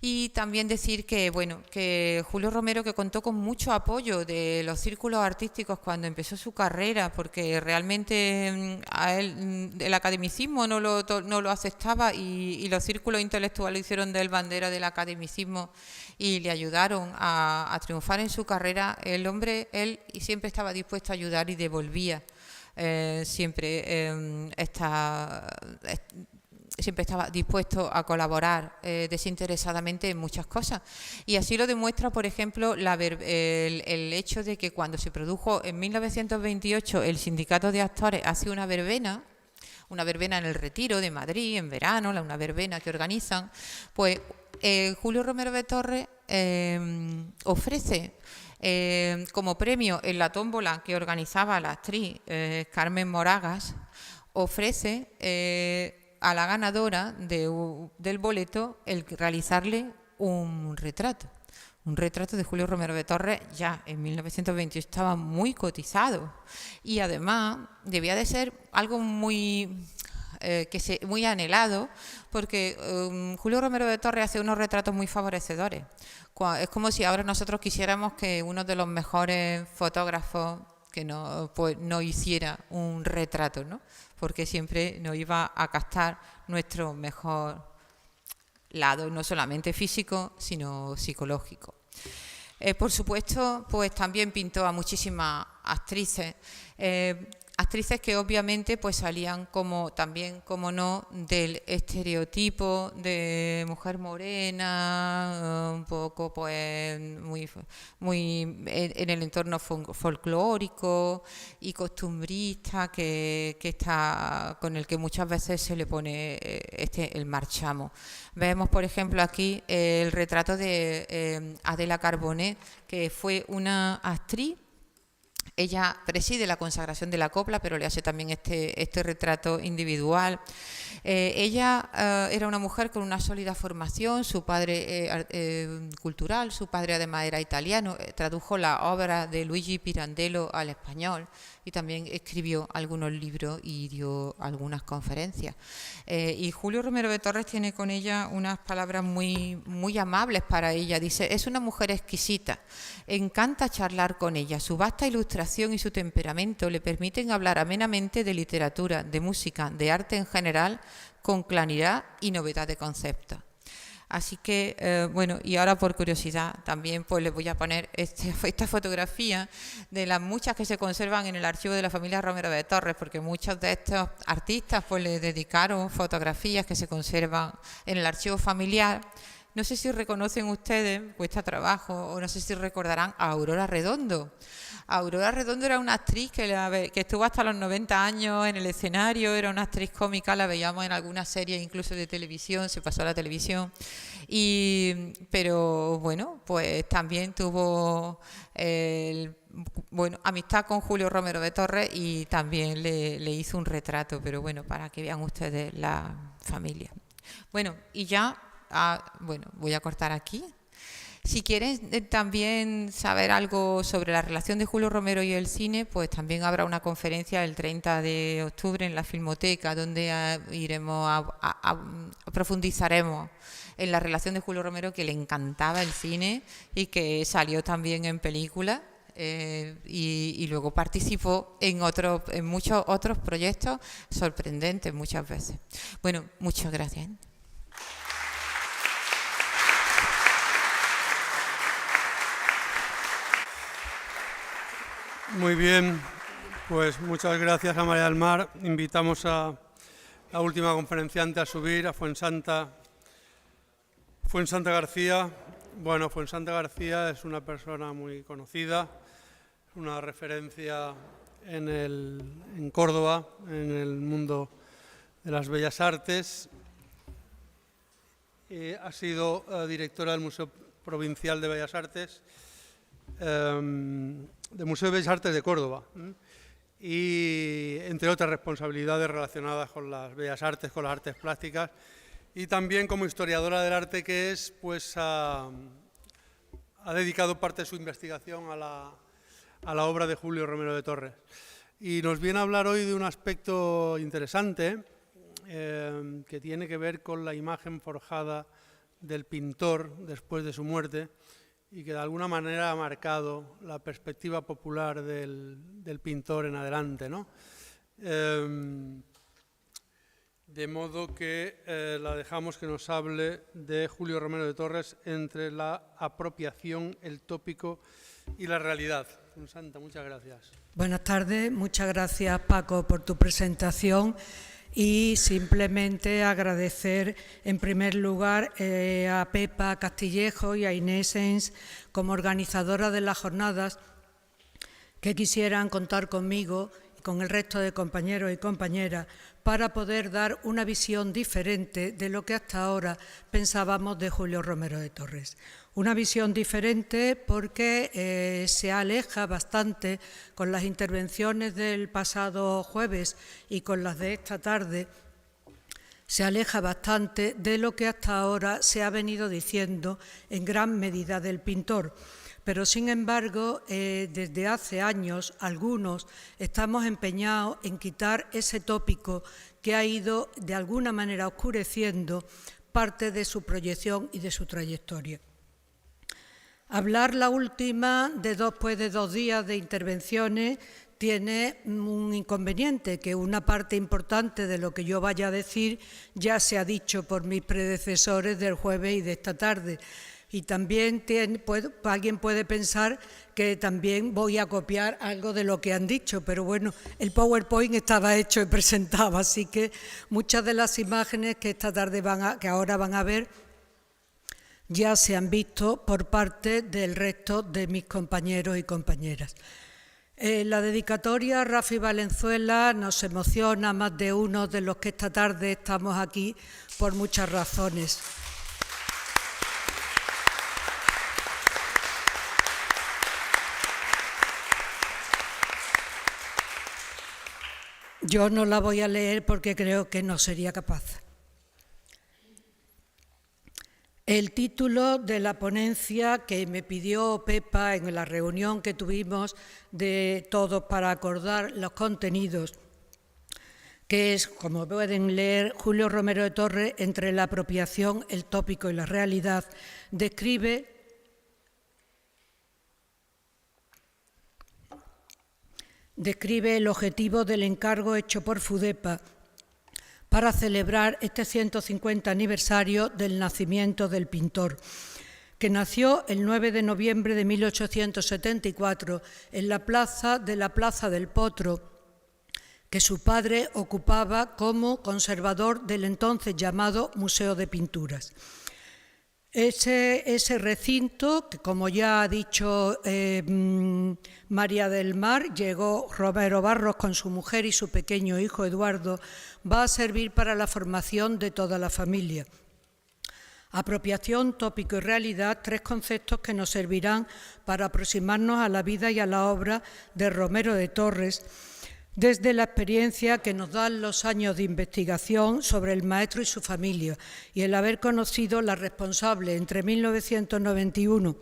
Y también decir que, que Julio Romero, que contó con mucho apoyo de los círculos artísticos cuando empezó su carrera, porque realmente a él el academicismo no lo aceptaba, y los círculos intelectuales hicieron de él bandera del academicismo y le ayudaron a triunfar en su carrera. El hombre, él siempre estaba dispuesto a ayudar y devolvía siempre estaba dispuesto a colaborar desinteresadamente en muchas cosas. Y así lo demuestra, por ejemplo, el hecho de que cuando se produjo en 1928 el Sindicato de Actores hace una verbena en el Retiro de Madrid, en verano, una verbena que organizan, pues Julio Romero de Torres ofrece como premio en la tómbola que organizaba la actriz Carmen Moragas, ofrece a la ganadora del boleto el realizarle un retrato de Julio Romero de Torres. Ya en 1928 estaba muy cotizado, y además debía de ser algo muy anhelado, porque Julio Romero de Torres hace unos retratos muy favorecedores. Es como si ahora nosotros quisiéramos que uno de los mejores fotógrafos pues, no hiciera un retrato, ¿no? Porque siempre nos iba a captar nuestro mejor lado, no solamente físico, sino psicológico. Por supuesto, pues también pintó a muchísimas actrices, actrices que obviamente pues salían también, como no, del estereotipo de mujer morena, un poco pues muy en el entorno folclórico y costumbrista que está, con el que muchas veces se le pone el marchamo. Vemos, por ejemplo, aquí el retrato de Adela Carbonell, que fue una actriz. Ella preside la consagración de la copla, pero le hace también este retrato individual. Ella era una mujer con una sólida formación, su padre cultural, su padre además era italiano, tradujo la obra de Luigi Pirandello al español y también escribió algunos libros y dio algunas conferencias. Y Julio Romero de Torres tiene con ella unas palabras muy, muy amables para ella. Dice: es una mujer exquisita, encanta charlar con ella, su vasta ilustración y su temperamento le permiten hablar amenamente de literatura, de música, de arte en general, con claridad y novedad de conceptos. Así que, bueno, y ahora por curiosidad también pues les voy a poner esta fotografía de las muchas que se conservan en el archivo de la familia Romero de Torres, porque muchos de estos artistas pues le dedicaron fotografías que se conservan en el archivo familiar. No sé si reconocen ustedes, cuesta trabajo, o no sé si recordarán a Aurora Redondo. Aurora Redondo era una actriz que estuvo hasta los 90 años en el escenario, era una actriz cómica, la veíamos en algunas series incluso de televisión, se pasó a la televisión, pero bueno, pues también tuvo amistad con Julio Romero de Torres y también le hizo un retrato, pero bueno, para que vean ustedes la familia. Bueno, y ya, voy a cortar aquí. Si quieren también saber algo sobre la relación de Julio Romero y el cine, pues también habrá una conferencia el 30 de octubre en la Filmoteca, donde profundizaremos en la relación de Julio Romero, que le encantaba el cine y que salió también en películas. Y luego participó en muchos otros proyectos sorprendentes muchas veces. Bueno, muchas gracias. Muy bien, pues muchas gracias a María del Mar. Invitamos a la última conferenciante a subir, a Fuensanta García. Bueno, Fuensanta García es una persona muy conocida, una referencia en Córdoba, en el mundo de las bellas artes. Ha sido directora del Museo Provincial de Bellas Artes, del Museo de Bellas Artes de Córdoba, y entre otras responsabilidades relacionadas con las bellas artes, con las artes plásticas, y también como historiadora del arte que es, pues ha dedicado parte de su investigación a la obra de Julio Romero de Torres. Y nos viene a hablar hoy de un aspecto interesante que tiene que ver con la imagen forjada del pintor después de su muerte, y que de alguna manera ha marcado la perspectiva popular del pintor en adelante, ¿no? De modo que la dejamos que nos hable de Julio Romero de Torres entre la apropiación, el tópico y la realidad. Santa, muchas gracias. Buenas tardes, muchas gracias Paco por tu presentación. Y simplemente agradecer en primer lugar a Pepa Castillejo y a Inés Sens como organizadora de las jornadas, que quisieran contar conmigo y con el resto de compañeros y compañeras para poder dar una visión diferente de lo que hasta ahora pensábamos de Julio Romero de Torres. Una visión diferente porque se aleja bastante con las intervenciones del pasado jueves y con las de esta tarde, se aleja bastante de lo que hasta ahora se ha venido diciendo en gran medida del pintor. Pero, sin embargo, desde hace años, algunos estamos empeñados en quitar ese tópico que ha ido, de alguna manera, oscureciendo parte de su proyección y de su trayectoria. Hablar la última después de 2 días de intervenciones tiene un inconveniente, que una parte importante de lo que yo vaya a decir ya se ha dicho por mis predecesores del jueves y de esta tarde. Y también alguien puede pensar que también voy a copiar algo de lo que han dicho, pero bueno, el PowerPoint estaba hecho y presentado, así que muchas de las imágenes que esta tarde que ahora van a ver ya se han visto por parte del resto de mis compañeros y compañeras. La dedicatoria a Rafi Valenzuela nos emociona a más de uno de los que esta tarde estamos aquí por muchas razones. Yo no la voy a leer porque creo que no sería capaz. El título de la ponencia que me pidió Pepa en la reunión que tuvimos de todos para acordar los contenidos, que es, como pueden leer, Julio Romero de Torres, entre la apropiación, el tópico y la realidad, describe el objetivo del encargo hecho por FUDEPA para celebrar este 150 aniversario del nacimiento del pintor, que nació el 9 de noviembre de 1874 en la plaza del Potro, que su padre ocupaba como conservador del entonces llamado Museo de Pinturas. Ese recinto, que como ya ha dicho María del Mar, llegó Romero Barros con su mujer y su pequeño hijo Eduardo, va a servir para la formación de toda la familia. Apropiación, tópico y realidad, 3 conceptos que nos servirán para aproximarnos a la vida y a la obra de Romero de Torres, desde la experiencia que nos dan los años de investigación sobre el maestro y su familia y el haber conocido la responsable entre 1991,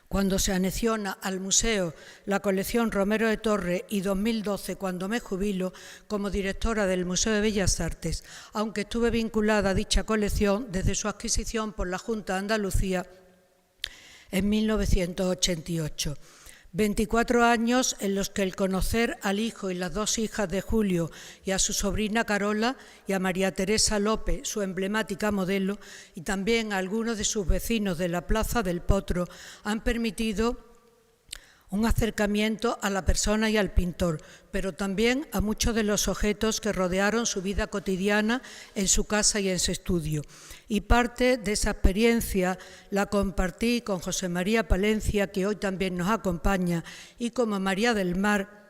cuando se anexiona al museo la colección Romero de Torres, y 2012, cuando me jubilo como directora del Museo de Bellas Artes, aunque estuve vinculada a dicha colección desde su adquisición por la Junta de Andalucía en 1988. 24 años en los que el conocer al hijo y las 2 hijas de Julio y a su sobrina Carola y a María Teresa López, su emblemática modelo, y también a algunos de sus vecinos de la Plaza del Potro han permitido un acercamiento a la persona y al pintor, pero también a muchos de los objetos que rodearon su vida cotidiana en su casa y en su estudio. Y parte de esa experiencia la compartí con José María Palencia, que hoy también nos acompaña, y como María del Mar,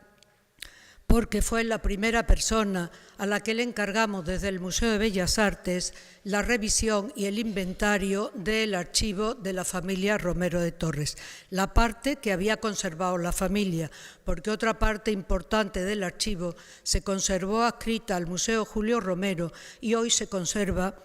porque fue la primera persona a la que le encargamos desde el Museo de Bellas Artes la revisión y el inventario del archivo de la familia Romero de Torres, la parte que había conservado la familia, porque otra parte importante del archivo se conservó adscrita al Museo Julio Romero y hoy se conserva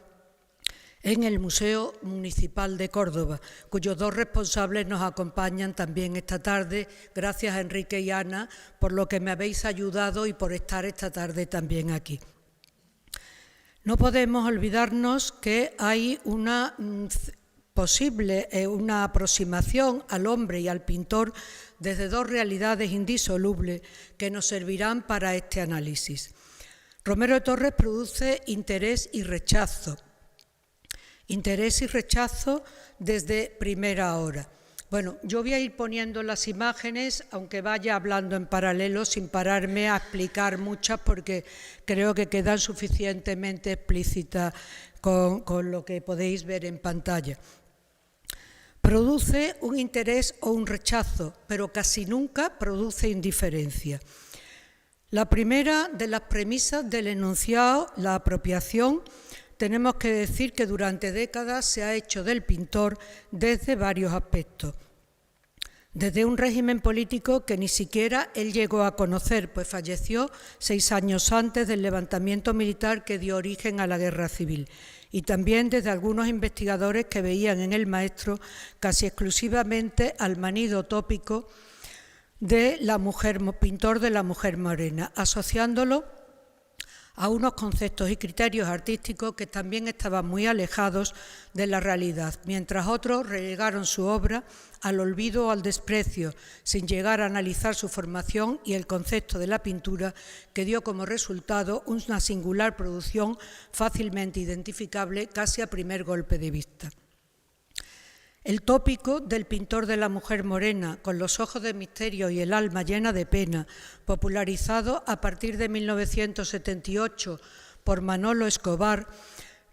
en el Museo Municipal de Córdoba, cuyos 2 responsables nos acompañan también esta tarde. Gracias a Enrique y Ana por lo que me habéis ayudado y por estar esta tarde también aquí. No podemos olvidarnos que hay una aproximación al hombre y al pintor desde 2 realidades indisolubles que nos servirán para este análisis. Romero de Torres produce interés y rechazo desde primera hora. Bueno, yo voy a ir poniendo las imágenes, aunque vaya hablando en paralelo, sin pararme a explicar muchas, porque creo que quedan suficientemente explícitas con lo que podéis ver en pantalla. Produce un interés o un rechazo, pero casi nunca produce indiferencia. La primera de las premisas del enunciado, la apropiación, tenemos que decir que durante décadas se ha hecho del pintor desde varios aspectos. Desde un régimen político que ni siquiera él llegó a conocer, pues falleció 6 años antes del levantamiento militar que dio origen a la Guerra Civil. Y también desde algunos investigadores que veían en el maestro casi exclusivamente al manido tópico de la mujer, pintor de la mujer morena, asociándolo a unos conceptos y criterios artísticos que también estaban muy alejados de la realidad, mientras otros relegaron su obra al olvido o al desprecio, sin llegar a analizar su formación y el concepto de la pintura, que dio como resultado una singular producción fácilmente identificable casi a primer golpe de vista. El tópico del pintor de la mujer morena, con los ojos de misterio y el alma llena de pena, popularizado a partir de 1978 por Manolo Escobar,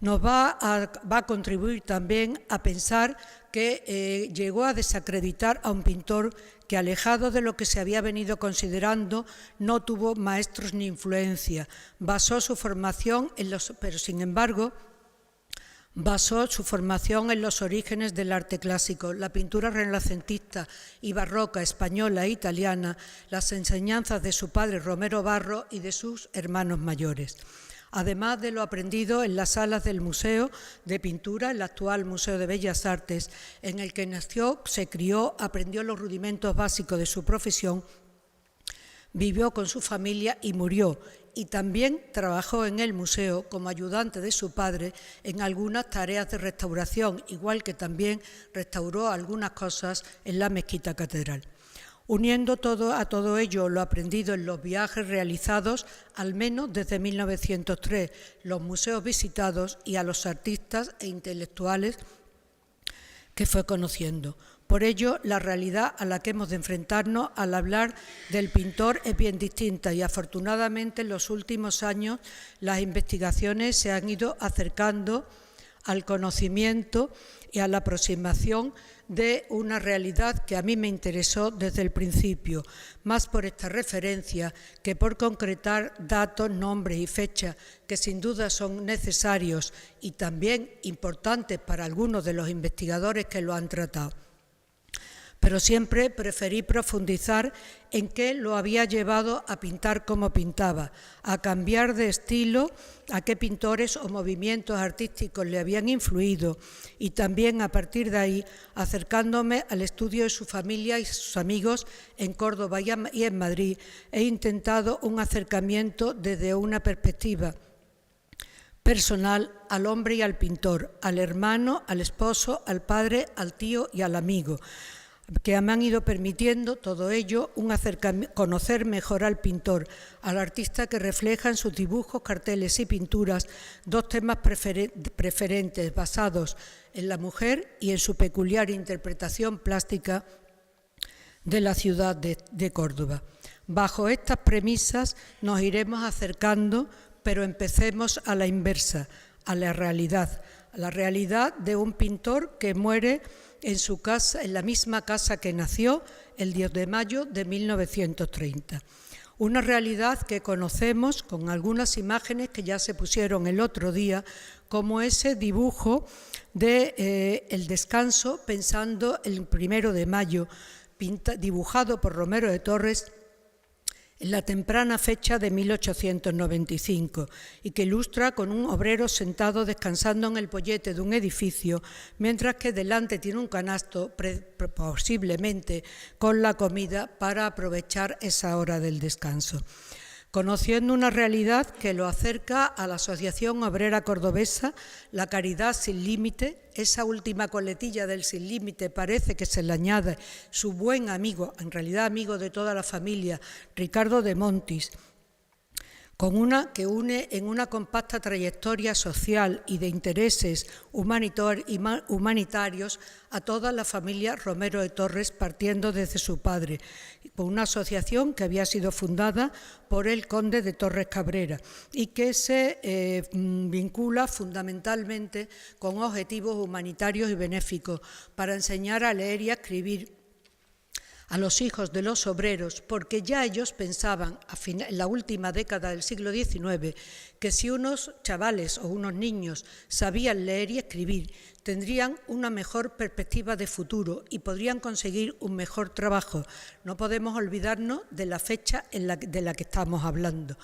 nos va a contribuir también a pensar que llegó a desacreditar a un pintor que, alejado de lo que se había venido considerando, no tuvo maestros ni influencia. Basó su formación pero sin embargo, basó su formación en los orígenes del arte clásico, la pintura renacentista y barroca española e italiana, las enseñanzas de su padre Romero Barro y de sus hermanos mayores. Además de lo aprendido en las salas del Museo de Pintura, el actual Museo de Bellas Artes, en el que nació, se crió, aprendió los rudimentos básicos de su profesión, vivió con su familia y murió. Y también trabajó en el museo como ayudante de su padre en algunas tareas de restauración, igual que también restauró algunas cosas en la mezquita catedral. Uniendo a todo ello lo aprendido en los viajes realizados, al menos desde 1903, los museos visitados y a los artistas e intelectuales que fue conociendo. Por ello, la realidad a la que hemos de enfrentarnos al hablar del pintor es bien distinta y, afortunadamente, en los últimos años las investigaciones se han ido acercando al conocimiento y a la aproximación de una realidad que a mí me interesó desde el principio, más por esta referencia que por concretar datos, nombres y fechas que sin duda son necesarios y también importantes para algunos de los investigadores que lo han tratado. Pero siempre preferí profundizar en qué lo había llevado a pintar como pintaba, a cambiar de estilo, a qué pintores o movimientos artísticos le habían influido y también a partir de ahí acercándome al estudio de su familia y sus amigos en Córdoba y en Madrid, he intentado un acercamiento desde una perspectiva personal al hombre y al pintor, al hermano, al esposo, al padre, al tío y al amigo, que me han ido permitiendo todo ello conocer mejor al pintor, al artista que refleja en sus dibujos, carteles y pinturas dos temas preferentes basados en la mujer y en su peculiar interpretación plástica de la ciudad de Córdoba. Bajo estas premisas nos iremos acercando, pero empecemos a la inversa, a la realidad de un pintor que muere en su casa, en la misma casa que nació, el 10 de mayo de 1930. Una realidad que conocemos con algunas imágenes que ya se pusieron el otro día, como ese dibujo de El descanso, pensando el 1 de mayo, dibujado por Romero de Torres en la temprana fecha de 1895 y que ilustra con un obrero sentado descansando en el pollete de un edificio, mientras que delante tiene un canasto, posiblemente con la comida, para aprovechar esa hora del descanso. Conociendo una realidad que lo acerca a la Asociación Obrera Cordobesa, la Caridad Sin Límite, esa última coletilla del Sin Límite parece que se le añade su buen amigo, en realidad amigo de toda la familia, Ricardo de Montis, que une en una compacta trayectoria social y de intereses humanitarios a toda la familia Romero de Torres, partiendo desde su padre, por una asociación que había sido fundada por el conde de Torres Cabrera y que se vincula fundamentalmente con objetivos humanitarios y benéficos para enseñar a leer y a escribir a los hijos de los obreros, porque ya ellos pensaban en la última década del siglo XIX que si unos chavales o unos niños sabían leer y escribir, tendrían una mejor perspectiva de futuro y podrían conseguir un mejor trabajo. No podemos olvidarnos de la fecha de la que estamos hablando.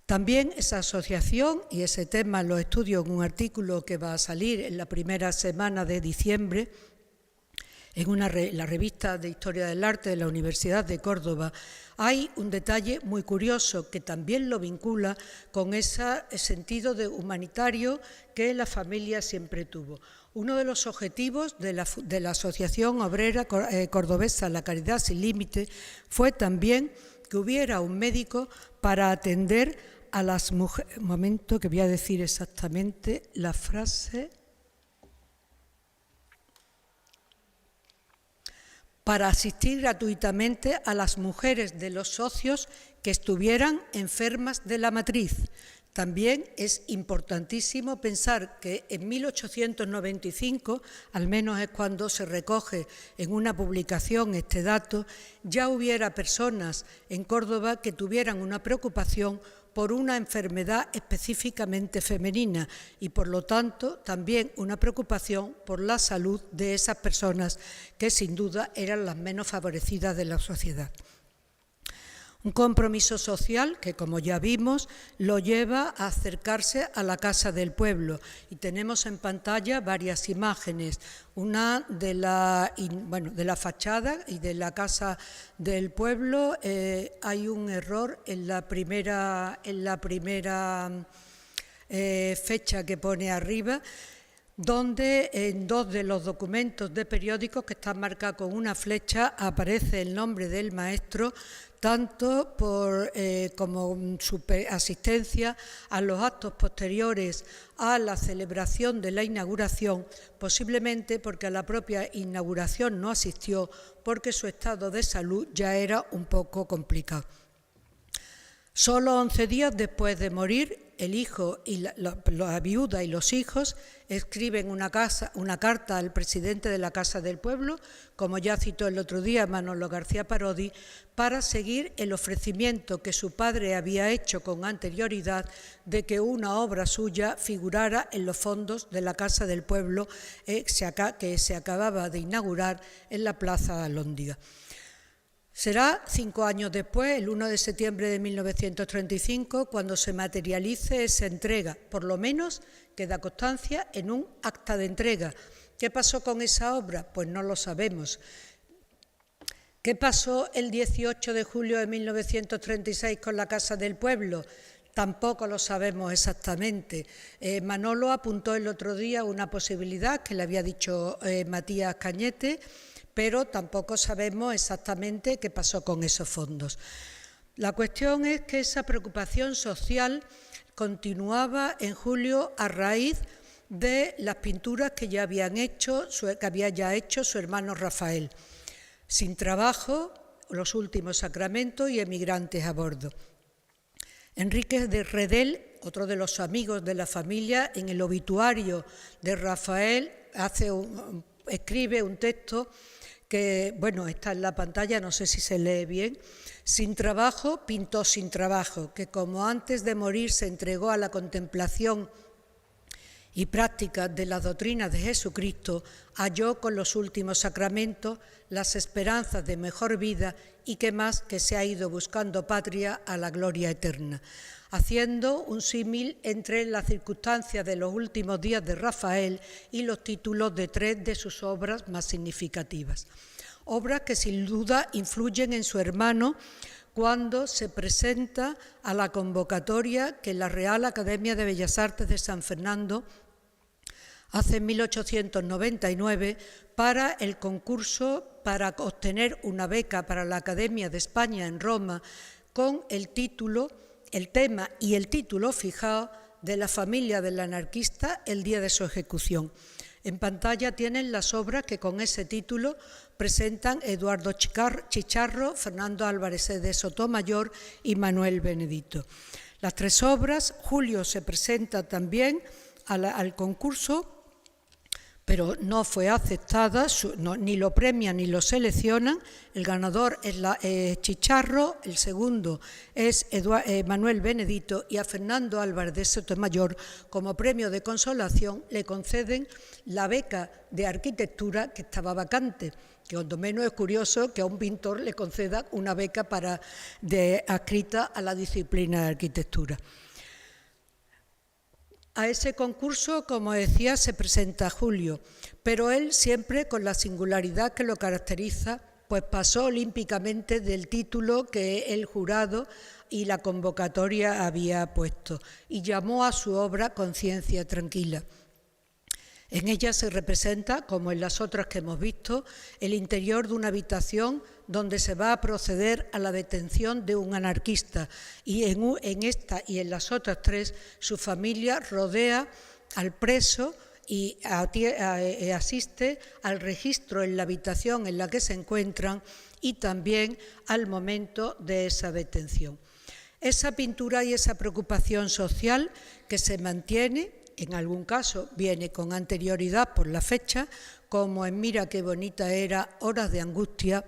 También esa asociación, y ese tema lo estudio en un artículo que va a salir en la primera semana de diciembre, en la revista de Historia del Arte de la Universidad de Córdoba, hay un detalle muy curioso que también lo vincula con ese sentido de humanitario que la familia siempre tuvo. Uno de los objetivos de la Asociación Obrera Cordobesa La Caridad Sin Límite fue también que hubiera un médico para atender a las mujeres. Un momento, que voy a decir exactamente la frase. Para asistir gratuitamente a las mujeres de los socios que estuvieran enfermas de la matriz. También es importantísimo pensar que en 1895, al menos es cuando se recoge en una publicación este dato, ya hubiera personas en Córdoba que tuvieran una preocupación por una enfermedad específicamente femenina y, por lo tanto, también una preocupación por la salud de esas personas que, sin duda, eran las menos favorecidas de la sociedad. Un compromiso social que, como ya vimos, lo lleva a acercarse a la Casa del Pueblo. Y tenemos en pantalla varias imágenes. Una de la fachada y de la Casa del Pueblo. Hay un error en la primera fecha que pone arriba, donde en dos de los documentos de periódicos que están marcados con una flecha aparece el nombre del maestro, tanto como su asistencia a los actos posteriores a la celebración de la inauguración, posiblemente porque a la propia inauguración no asistió porque su estado de salud ya era un poco complicado. Solo 11 días después de morir, el hijo y la viuda y los hijos escriben una carta al presidente de la Casa del Pueblo, como ya citó el otro día Manolo García Parodi, para seguir el ofrecimiento que su padre había hecho con anterioridad de que una obra suya figurara en los fondos de la Casa del Pueblo que se acababa de inaugurar en la Plaza Alhóndiga. Será 5 años después, el 1 de septiembre de 1935, cuando se materialice esa entrega. Por lo menos queda constancia en un acta de entrega. ¿Qué pasó con esa obra? Pues no lo sabemos. ¿Qué pasó el 18 de julio de 1936 con la Casa del Pueblo? Tampoco lo sabemos exactamente. Manolo apuntó el otro día una posibilidad que le había dicho Matías Cañete, pero tampoco sabemos exactamente qué pasó con esos fondos. La cuestión es que esa preocupación social continuaba en Julio a raíz de las pinturas que ya había hecho su hermano Rafael. Sin trabajo, los últimos sacramentos y emigrantes a bordo. Enrique de Redel, otro de los amigos de la familia, en el obituario de Rafael escribe un texto que, está en la pantalla, no sé si se lee bien. Sin trabajo, pintó sin trabajo, que como antes de morir se entregó a la contemplación y práctica de las doctrinas de Jesucristo, halló con los últimos sacramentos las esperanzas de mejor vida y que más que se ha ido buscando patria a la gloria eterna, haciendo un símil entre las circunstancias de los últimos días de Rafael y los títulos de 3 de sus obras más significativas. Obras que sin duda influyen en su hermano cuando se presenta a la convocatoria que la Real Academia de Bellas Artes de San Fernando hace en 1899 para el concurso para obtener una beca para la Academia de España en Roma con el tema y el título fijado de La familia del anarquista el día de su ejecución. En pantalla tienen las obras que con ese título presentan Eduardo Chicharro, Fernando Álvarez de Sotomayor y Manuel Benedito. Las 3 obras, Julio se presenta también al concurso, pero no fue aceptada, ni lo premian ni lo seleccionan. El ganador es Chicharro, el segundo es Manuel Benedito, y a Fernando Álvarez de Sotomayor, como premio de consolación, le conceden la beca de arquitectura que estaba vacante, que cuando menos es curioso que a un pintor le conceda una beca adscrita a la disciplina de arquitectura. A ese concurso, como decía, se presenta Julio, pero él siempre con la singularidad que lo caracteriza, pues pasó olímpicamente del título que el jurado y la convocatoria había puesto y llamó a su obra Conciencia Tranquila. En ella se representa, como en las otras que hemos visto, el interior de una habitación donde se va a proceder a la detención de un anarquista y en esta y en las otras tres su familia rodea al preso y asiste al registro en la habitación en la que se encuentran y también al momento de esa detención. Esa pintura y esa preocupación social que se mantiene, en algún caso viene con anterioridad por la fecha, como en Mira qué bonita era, Horas de angustia,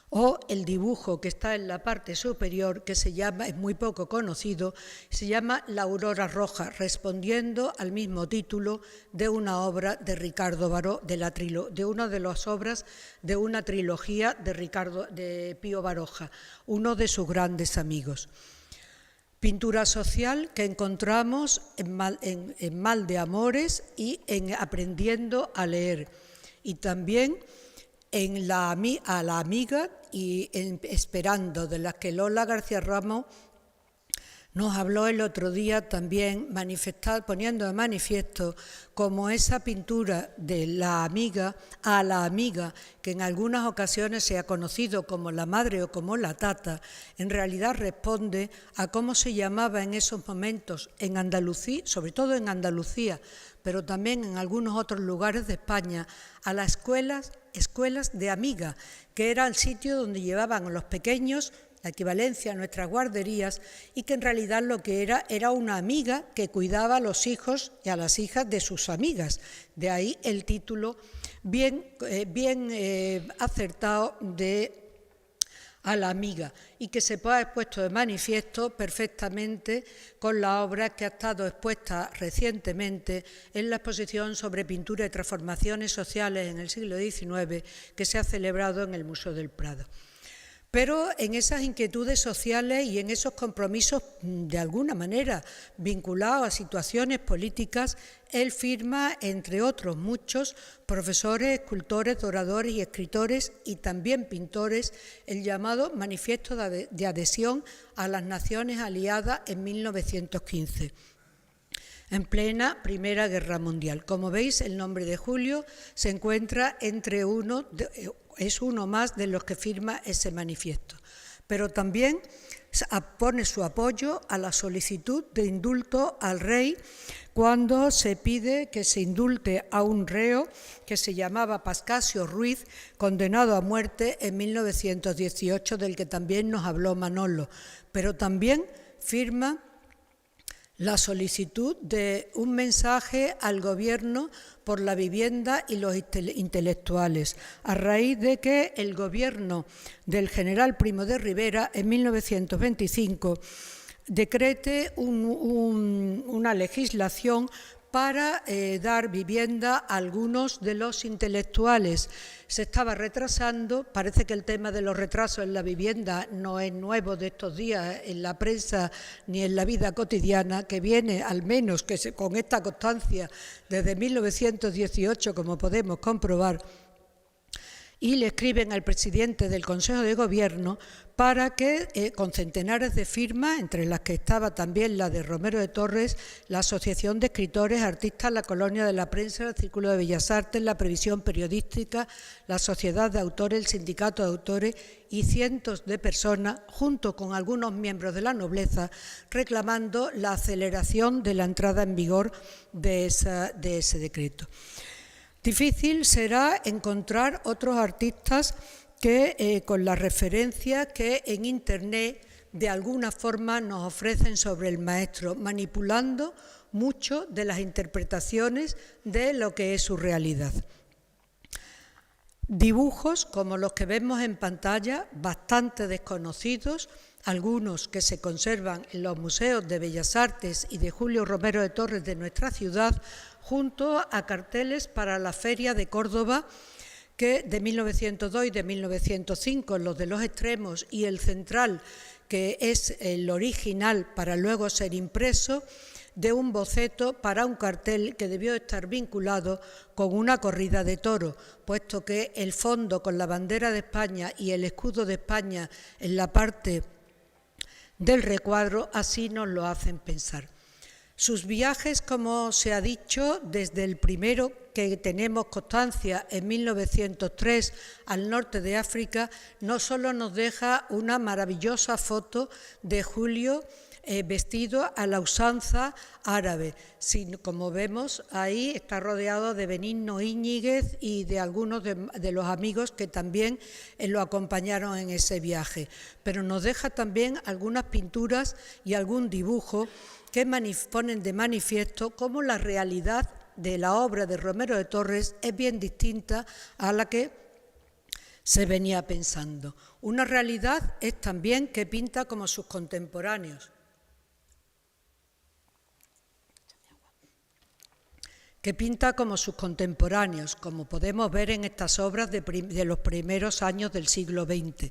o el dibujo que está en la parte superior, que se llama, es muy poco conocido, se llama La aurora roja, respondiendo al mismo título de una obra de Ricardo Baró, de una de las obras de una trilogía de Pío Baroja, uno de sus grandes amigos. Pintura social que encontramos en Mal de Amores y en Aprendiendo a leer, y también en A la amiga y en Esperando, de las que Lola García Ramos nos habló el otro día también, poniendo de manifiesto como esa pintura de la amiga a la amiga, que en algunas ocasiones se ha conocido como la madre o como la tata, en realidad responde a cómo se llamaba en esos momentos en Andalucía, sobre todo en Andalucía, pero también en algunos otros lugares de España, a las escuelas de amiga, que era el sitio donde llevaban a los pequeños, la equivalencia a nuestras guarderías, y que en realidad lo que era una amiga que cuidaba a los hijos y a las hijas de sus amigas. De ahí el título bien acertado de A la amiga, y que se ha puesto de manifiesto perfectamente con la obra que ha estado expuesta recientemente en la exposición sobre pintura y transformaciones sociales en el siglo XIX que se ha celebrado en el Museo del Prado. Pero en esas inquietudes sociales y en esos compromisos, de alguna manera, vinculados a situaciones políticas, él firma, entre otros muchos, profesores, escultores, oradores y escritores, y también pintores, el llamado Manifiesto de Adhesión a las Naciones Aliadas en 1915. En plena Primera Guerra Mundial. Como veis, el nombre de Julio se encuentra es uno más de los que firma ese manifiesto. Pero también pone su apoyo a la solicitud de indulto al rey cuando se pide que se indulte a un reo que se llamaba Pascasio Ruiz, condenado a muerte en 1918, del que también nos habló Manolo. Pero también firma la solicitud de un mensaje al Gobierno por la vivienda y los intelectuales, a raíz de que el Gobierno del general Primo de Rivera en 1925 decrete una legislación para dar vivienda a algunos de los intelectuales. Se estaba retrasando, parece que el tema de los retrasos en la vivienda no es nuevo de estos días en la prensa ni en la vida cotidiana, que viene al menos con esta constancia desde 1918, como podemos comprobar, y le escriben al presidente del Consejo de Gobierno para que, con centenares de firmas, entre las que estaba también la de Romero de Torres, la Asociación de Escritores, Artistas, la Colonia de la Prensa, el Círculo de Bellas Artes, la Previsión Periodística, la Sociedad de Autores, el Sindicato de Autores y cientos de personas, junto con algunos miembros de la nobleza, reclamando la aceleración de la entrada en vigor de ese decreto. Difícil será encontrar otros artistas que con la referencia que en Internet de alguna forma nos ofrecen sobre el maestro, manipulando mucho de las interpretaciones de lo que es su realidad. Dibujos como los que vemos en pantalla, bastante desconocidos, algunos que se conservan en los museos de Bellas Artes y de Julio Romero de Torres de nuestra ciudad, junto a carteles para la Feria de Córdoba, que de 1902 y de 1905, los de los extremos y el central, que es el original para luego ser impreso, de un boceto para un cartel que debió estar vinculado con una corrida de toros, puesto que el fondo con la bandera de España y el escudo de España en la parte del recuadro así nos lo hacen pensar. Sus viajes, como se ha dicho, desde el primero que tenemos constancia en 1903 al norte de África, no solo nos deja una maravillosa foto de Julio vestido a la usanza árabe, sino, como vemos ahí, está rodeado de Benigno Íñiguez y de algunos de los amigos que también lo acompañaron en ese viaje. Pero nos deja también algunas pinturas y algún dibujo que ponen de manifiesto cómo la realidad de la obra de Romero de Torres es bien distinta a la que se venía pensando. Una realidad es también que pinta como sus contemporáneos, como podemos ver en estas obras de los primeros años del siglo XX.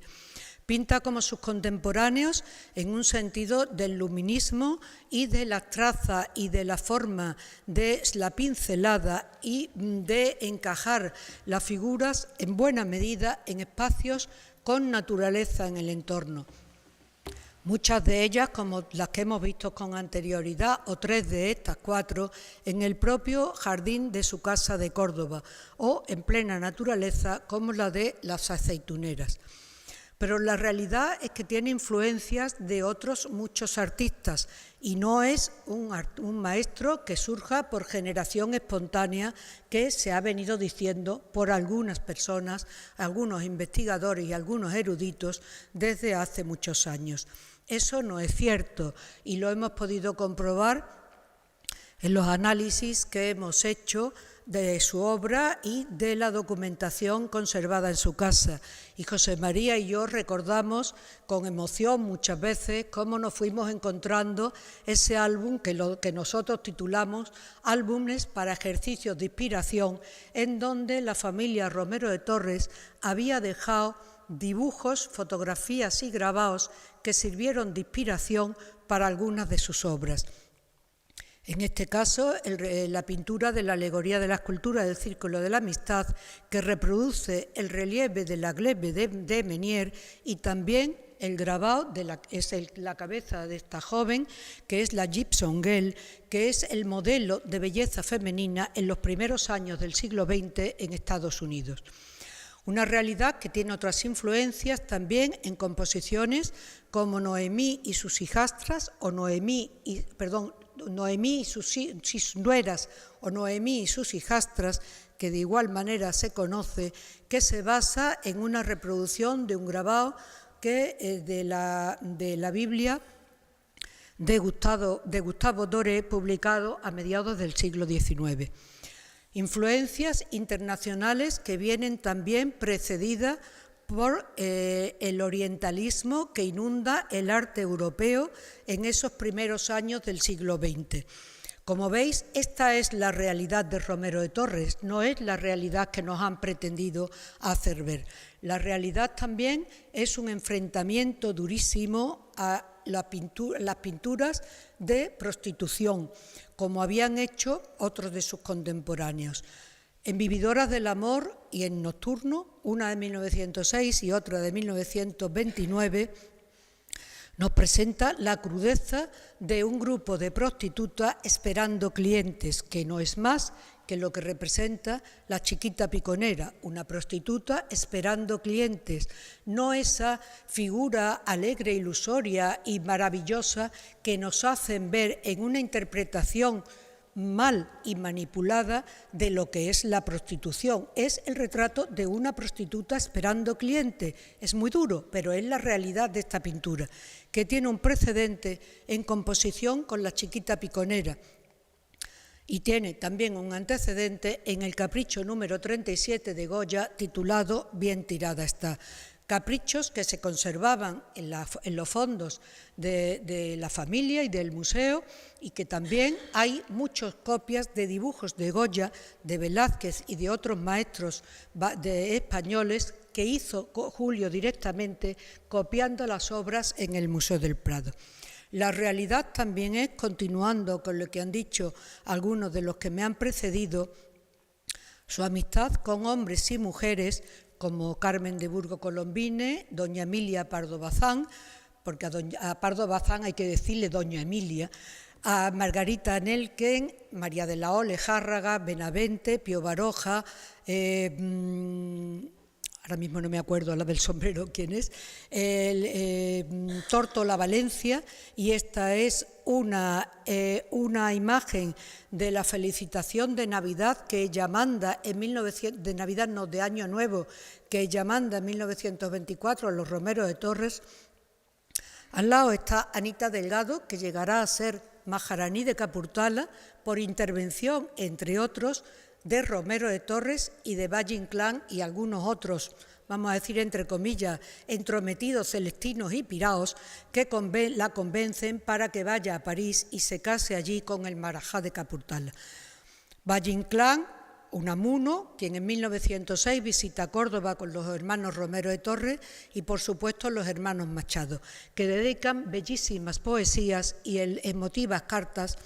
Pinta como sus contemporáneos en un sentido del luminismo y de las trazas y de la forma de la pincelada y de encajar las figuras en buena medida en espacios con naturaleza en el entorno. Muchas de ellas, como las que hemos visto con anterioridad, o 3 de estas 4, en el propio jardín de su casa de Córdoba, o en plena naturaleza, como la de las aceituneras. Pero la realidad es que tiene influencias de otros muchos artistas y no es un maestro que surja por generación espontánea, que se ha venido diciendo por algunas personas, algunos investigadores y algunos eruditos desde hace muchos años. Eso no es cierto y lo hemos podido comprobar en los análisis que hemos hecho de su obra y de la documentación conservada en su casa. Y José María y yo recordamos con emoción muchas veces cómo nos fuimos encontrando ese álbum que nosotros titulamos Álbumes para ejercicios de inspiración, en donde la familia Romero de Torres había dejado dibujos, fotografías y grabados que sirvieron de inspiración para algunas de sus obras. En este caso, la pintura de la alegoría de la escultura del Círculo de la Amistad, que reproduce el relieve de la glebe de Menier, y también el grabado la cabeza de esta joven, que es la Gibson Girl, que es el modelo de belleza femenina en los primeros años del siglo XX en Estados Unidos. Una realidad que tiene otras influencias también en composiciones como Noemí y sus hijastras, o Noemí y sus nueras, o Noemí y sus hijastras, que de igual manera se conoce, que se basa en una reproducción de un grabado que de la Biblia de Gustavo Doré, publicado a mediados del siglo XIX. Influencias internacionales que vienen también precedidas por el orientalismo que inunda el arte europeo en esos primeros años del siglo XX. Como veis, esta es la realidad de Romero de Torres, no es la realidad que nos han pretendido hacer ver. La realidad también es un enfrentamiento durísimo a las pinturas de prostitución, como habían hecho otros de sus contemporáneos. En Vividoras del Amor y en Nocturno, una de 1906 y otra de 1929, nos presenta la crudeza de un grupo de prostitutas esperando clientes, que no es más que lo que representa la Chiquita Piconera, una prostituta esperando clientes, no esa figura alegre, ilusoria y maravillosa que nos hacen ver en una interpretación mal y manipulada de lo que es la prostitución. Es el retrato de una prostituta esperando cliente. Es muy duro, pero es la realidad de esta pintura, que tiene un precedente en composición con la Chiquita Piconera y tiene también un antecedente en el capricho número 37 de Goya, titulado Bien tirada está. Caprichos que se conservaban en los fondos de la familia y del museo, y que también hay muchas copias de dibujos de Goya, de Velázquez y de otros maestros españoles que hizo Julio directamente copiando las obras en el Museo del Prado. La realidad también es, continuando con lo que han dicho algunos de los que me han precedido, su amistad con hombres y mujeres como Carmen de Burgos Colombine, doña Emilia Pardo Bazán, porque a Pardo Bazán hay que decirle doña Emilia, a Margarita Nelken, María de la O Lejárraga, Benavente, Pío Baroja, ahora mismo no me acuerdo la del sombrero quién es, Tórtola Valencia, y esta es una imagen de la felicitación de Navidad que ella manda en de Navidad no, de Año Nuevo, que ella manda en 1924 a los Romeros de Torres. Al lado está Anita Delgado, que llegará a ser maharaní de Capurtala por intervención, entre otros, de Romero de Torres y de Valle Inclán y algunos otros, vamos a decir entre comillas, entrometidos celestinos y piraos que la convencen para que vaya a París y se case allí con el marajá de Capurtala. Valle Inclán, Unamuno, quien en 1906 visita Córdoba con los hermanos Romero de Torres y, por supuesto, los hermanos Machado, que dedican bellísimas poesías y emotivas cartas,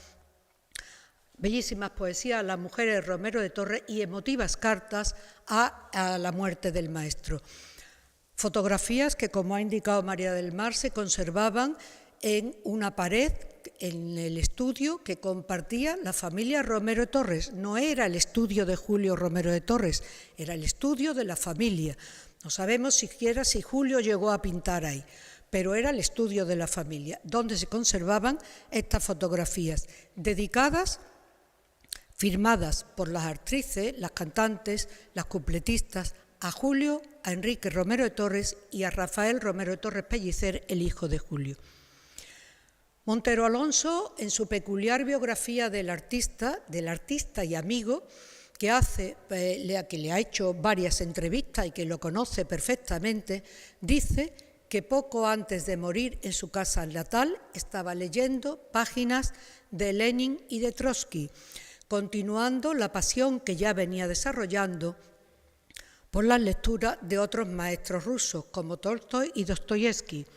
bellísimas poesías a las mujeres de Romero de Torres y emotivas cartas a la muerte del maestro. Fotografías que, como ha indicado María del Mar, se conservaban en una pared en el estudio que compartía la familia Romero de Torres. No era el estudio de Julio Romero de Torres, era el estudio de la familia. No sabemos siquiera si Julio llegó a pintar ahí, pero era el estudio de la familia, donde se conservaban estas fotografías dedicadas, firmadas por las actrices, las cantantes, las cupletistas, a Julio, a Enrique Romero de Torres y a Rafael Romero de Torres Pellicer, el hijo de Julio. Montero Alonso, en su peculiar biografía del artista y amigo, que le ha hecho varias entrevistas y que lo conoce perfectamente, dice que poco antes de morir en su casa natal estaba leyendo páginas de Lenin y de Trotsky, continuando la pasión que ya venía desarrollando por la lectura de otros maestros rusos como Tolstói y Dostoyevsky.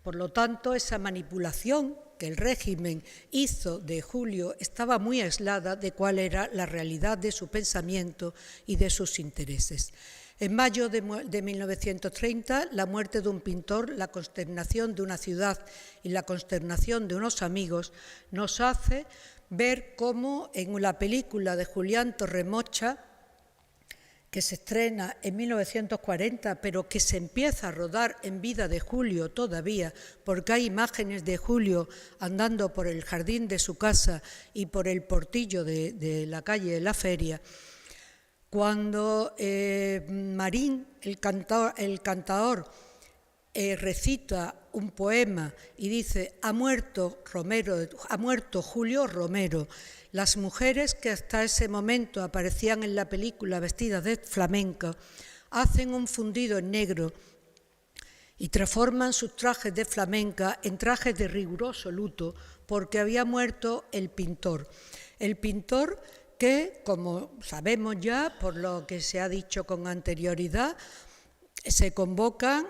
Por lo tanto, esa manipulación que el régimen hizo de Julio estaba muy aislada de cuál era la realidad de su pensamiento y de sus intereses. En mayo de 1930, la muerte de un pintor, la consternación de una ciudad y la consternación de unos amigos nos hace ver cómo en la película de Julián Torremocha, que se estrena en 1940, pero que se empieza a rodar en vida de Julio todavía, porque hay imágenes de Julio andando por el jardín de su casa y por el portillo de la calle de la Feria, cuando Marín, el cantador, recita un poema y dice: ha muerto Julio Romero. Las mujeres que hasta ese momento aparecían en la película vestidas de flamenca hacen un fundido en negro y transforman sus trajes de flamenca en trajes de riguroso luto porque había muerto el pintor. El pintor que, como sabemos ya, por lo que se ha dicho con anterioridad, se convocan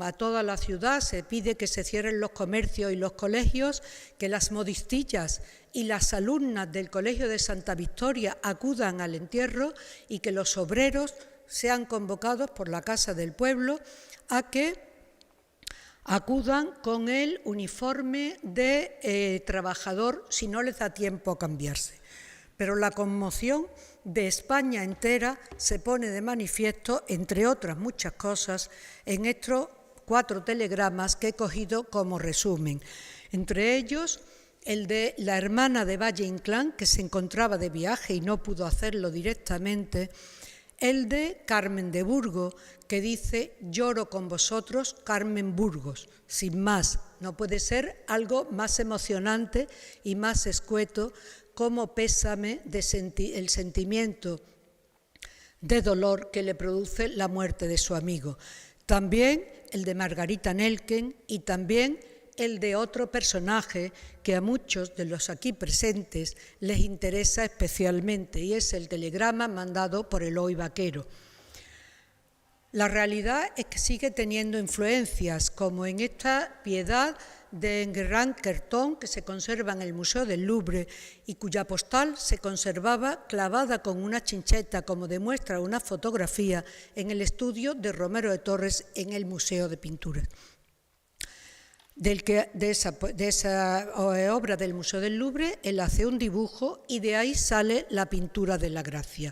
a toda la ciudad, se pide que se cierren los comercios y los colegios, que las modistillas y las alumnas del Colegio de Santa Victoria acudan al entierro y que los obreros sean convocados por la Casa del Pueblo a que acudan con el uniforme de trabajador si no les da tiempo a cambiarse. Pero la conmoción de España entera se pone de manifiesto, entre otras muchas cosas, en estos 4 telegramas que he cogido como resumen. Entre ellos, el de la hermana de Valle Inclán, que se encontraba de viaje y no pudo hacerlo directamente, el de Carmen de Burgos, que dice: lloro con vosotros, Carmen Burgos. Sin más, no puede ser algo más emocionante y más escueto como pésame el sentimiento de dolor que le produce la muerte de su amigo. También el de Margarita Nelken y también el de otro personaje que a muchos de los aquí presentes les interesa especialmente, y es el telegrama mandado por Eloy Vaquero. La realidad es que sigue teniendo influencias, como en esta Piedad de Enguerrand-Querton, que se conserva en el Museo del Louvre y cuya postal se conservaba clavada con una chincheta, como demuestra una fotografía en el estudio de Romero de Torres en el Museo de Pinturas. De esa obra del Museo del Louvre, él hace un dibujo y de ahí sale la pintura de la Gracia.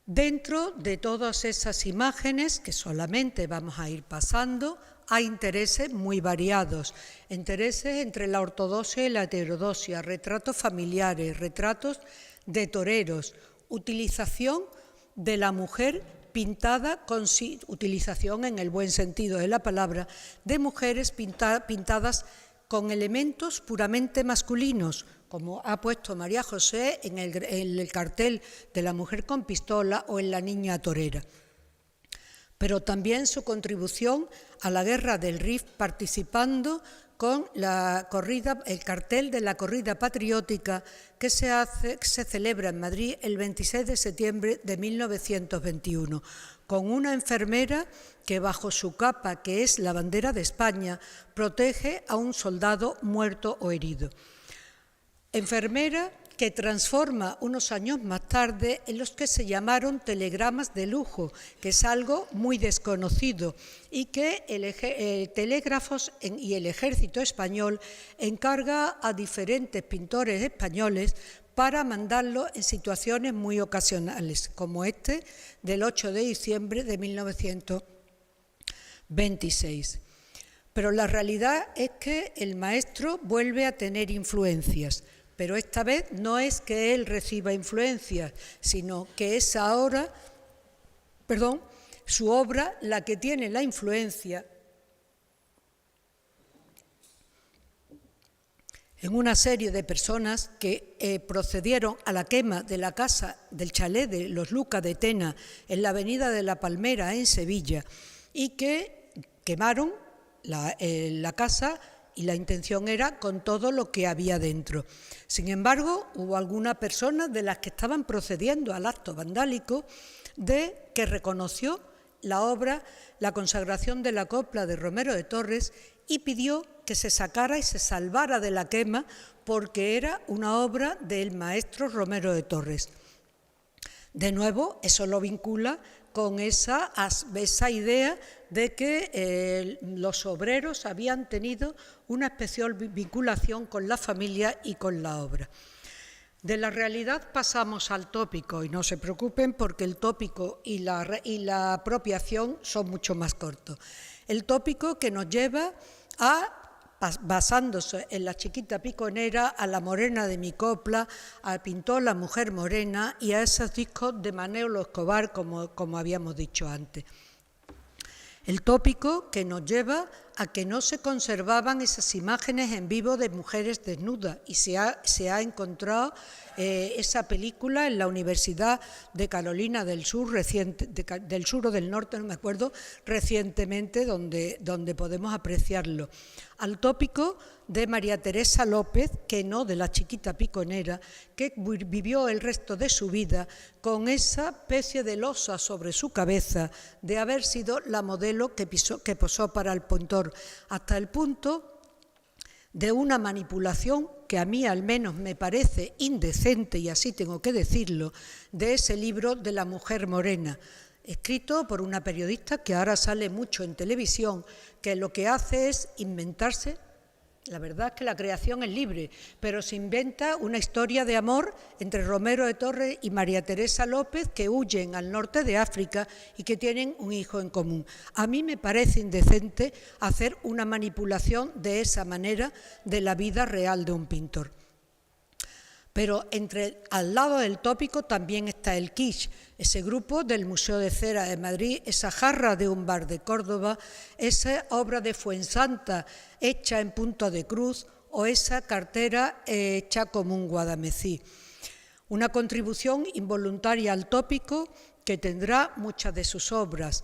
Dentro de todas esas imágenes, que solamente vamos a ir pasando, hay intereses muy variados, intereses entre la ortodoxia y la heterodoxia, retratos familiares, retratos de toreros, utilización de la mujer pintada, utilización en el buen sentido de la palabra, de mujeres pintadas con elementos puramente masculinos, como ha puesto María José en el cartel de la mujer con pistola o en la niña torera. Pero también su contribución a la guerra del Rif, participando con el cartel de la corrida patriótica que se celebra en Madrid el 26 de septiembre de 1921, con una enfermera que bajo su capa, que es la bandera de España, protege a un soldado muerto o herido. Enfermera que transforma unos años más tarde en los que se llamaron telegramas de lujo, que es algo muy desconocido y que Telégrafos y el Ejército Español encarga a diferentes pintores españoles para mandarlo en situaciones muy ocasionales, como este del 8 de diciembre de 1926. Pero la realidad es que el maestro vuelve a tener influencias, pero esta vez no es que él reciba influencias, sino que es ahora, su obra la que tiene la influencia en una serie de personas que procedieron a la quema de la casa del chalet de los Lucas de Tena en la avenida de la Palmera en Sevilla y que quemaron la casa y la intención era con todo lo que había dentro. Sin embargo, hubo alguna persona de las que estaban procediendo al acto vandálico que reconoció la obra, la consagración de la copla de Romero de Torres y pidió que se sacara y se salvara de la quema porque era una obra del maestro Romero de Torres. De nuevo, eso lo vincula con esa idea de que los obreros habían tenido una especial vinculación con la familia y con la obra. De la realidad pasamos al tópico y no se preocupen porque el tópico y la apropiación son mucho más cortos. El tópico que nos lleva a, basándose en la chiquita piconera, a la morena de mi copla, a Pintó la mujer morena y a esos discos de Manolo Escobar, como habíamos dicho antes. El tópico que nos lleva a que no se conservaban esas imágenes en vivo de mujeres desnudas y se ha encontrado esa película en la Universidad de Carolina del Sur, del Sur o del Norte, no me acuerdo, recientemente, donde podemos apreciarlo. Al tópico de María Teresa López, que no de la chiquita piconera, que vivió el resto de su vida con esa especie de losa sobre su cabeza de haber sido la modelo que posó para el pintor, hasta el punto de una manipulación que a mí al menos me parece indecente, y así tengo que decirlo, de ese libro de la mujer morena, escrito por una periodista que ahora sale mucho en televisión, que lo que hace es inventarse. La verdad es que la creación es libre, pero se inventa una historia de amor entre Romero de Torres y María Teresa López, que huyen al norte de África y que tienen un hijo en común. A mí me parece indecente hacer una manipulación de esa manera de la vida real de un pintor. Pero al lado del tópico también está el kitsch, ese grupo del Museo de Cera de Madrid, esa jarra de un bar de Córdoba, esa obra de Fuensanta hecha en punta de cruz o esa cartera hecha como un guadamecí. Una contribución involuntaria al tópico que tendrá muchas de sus obras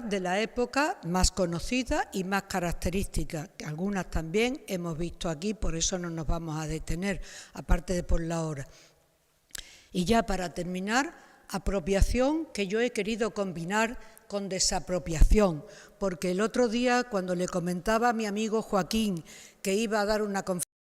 de la época más conocidas y más características, que algunas también hemos visto aquí, por eso no nos vamos a detener, aparte de por la hora. Y ya para terminar, apropiación que yo he querido combinar con desapropiación, porque el otro día, cuando le comentaba a mi amigo Joaquín que iba a dar una conferencia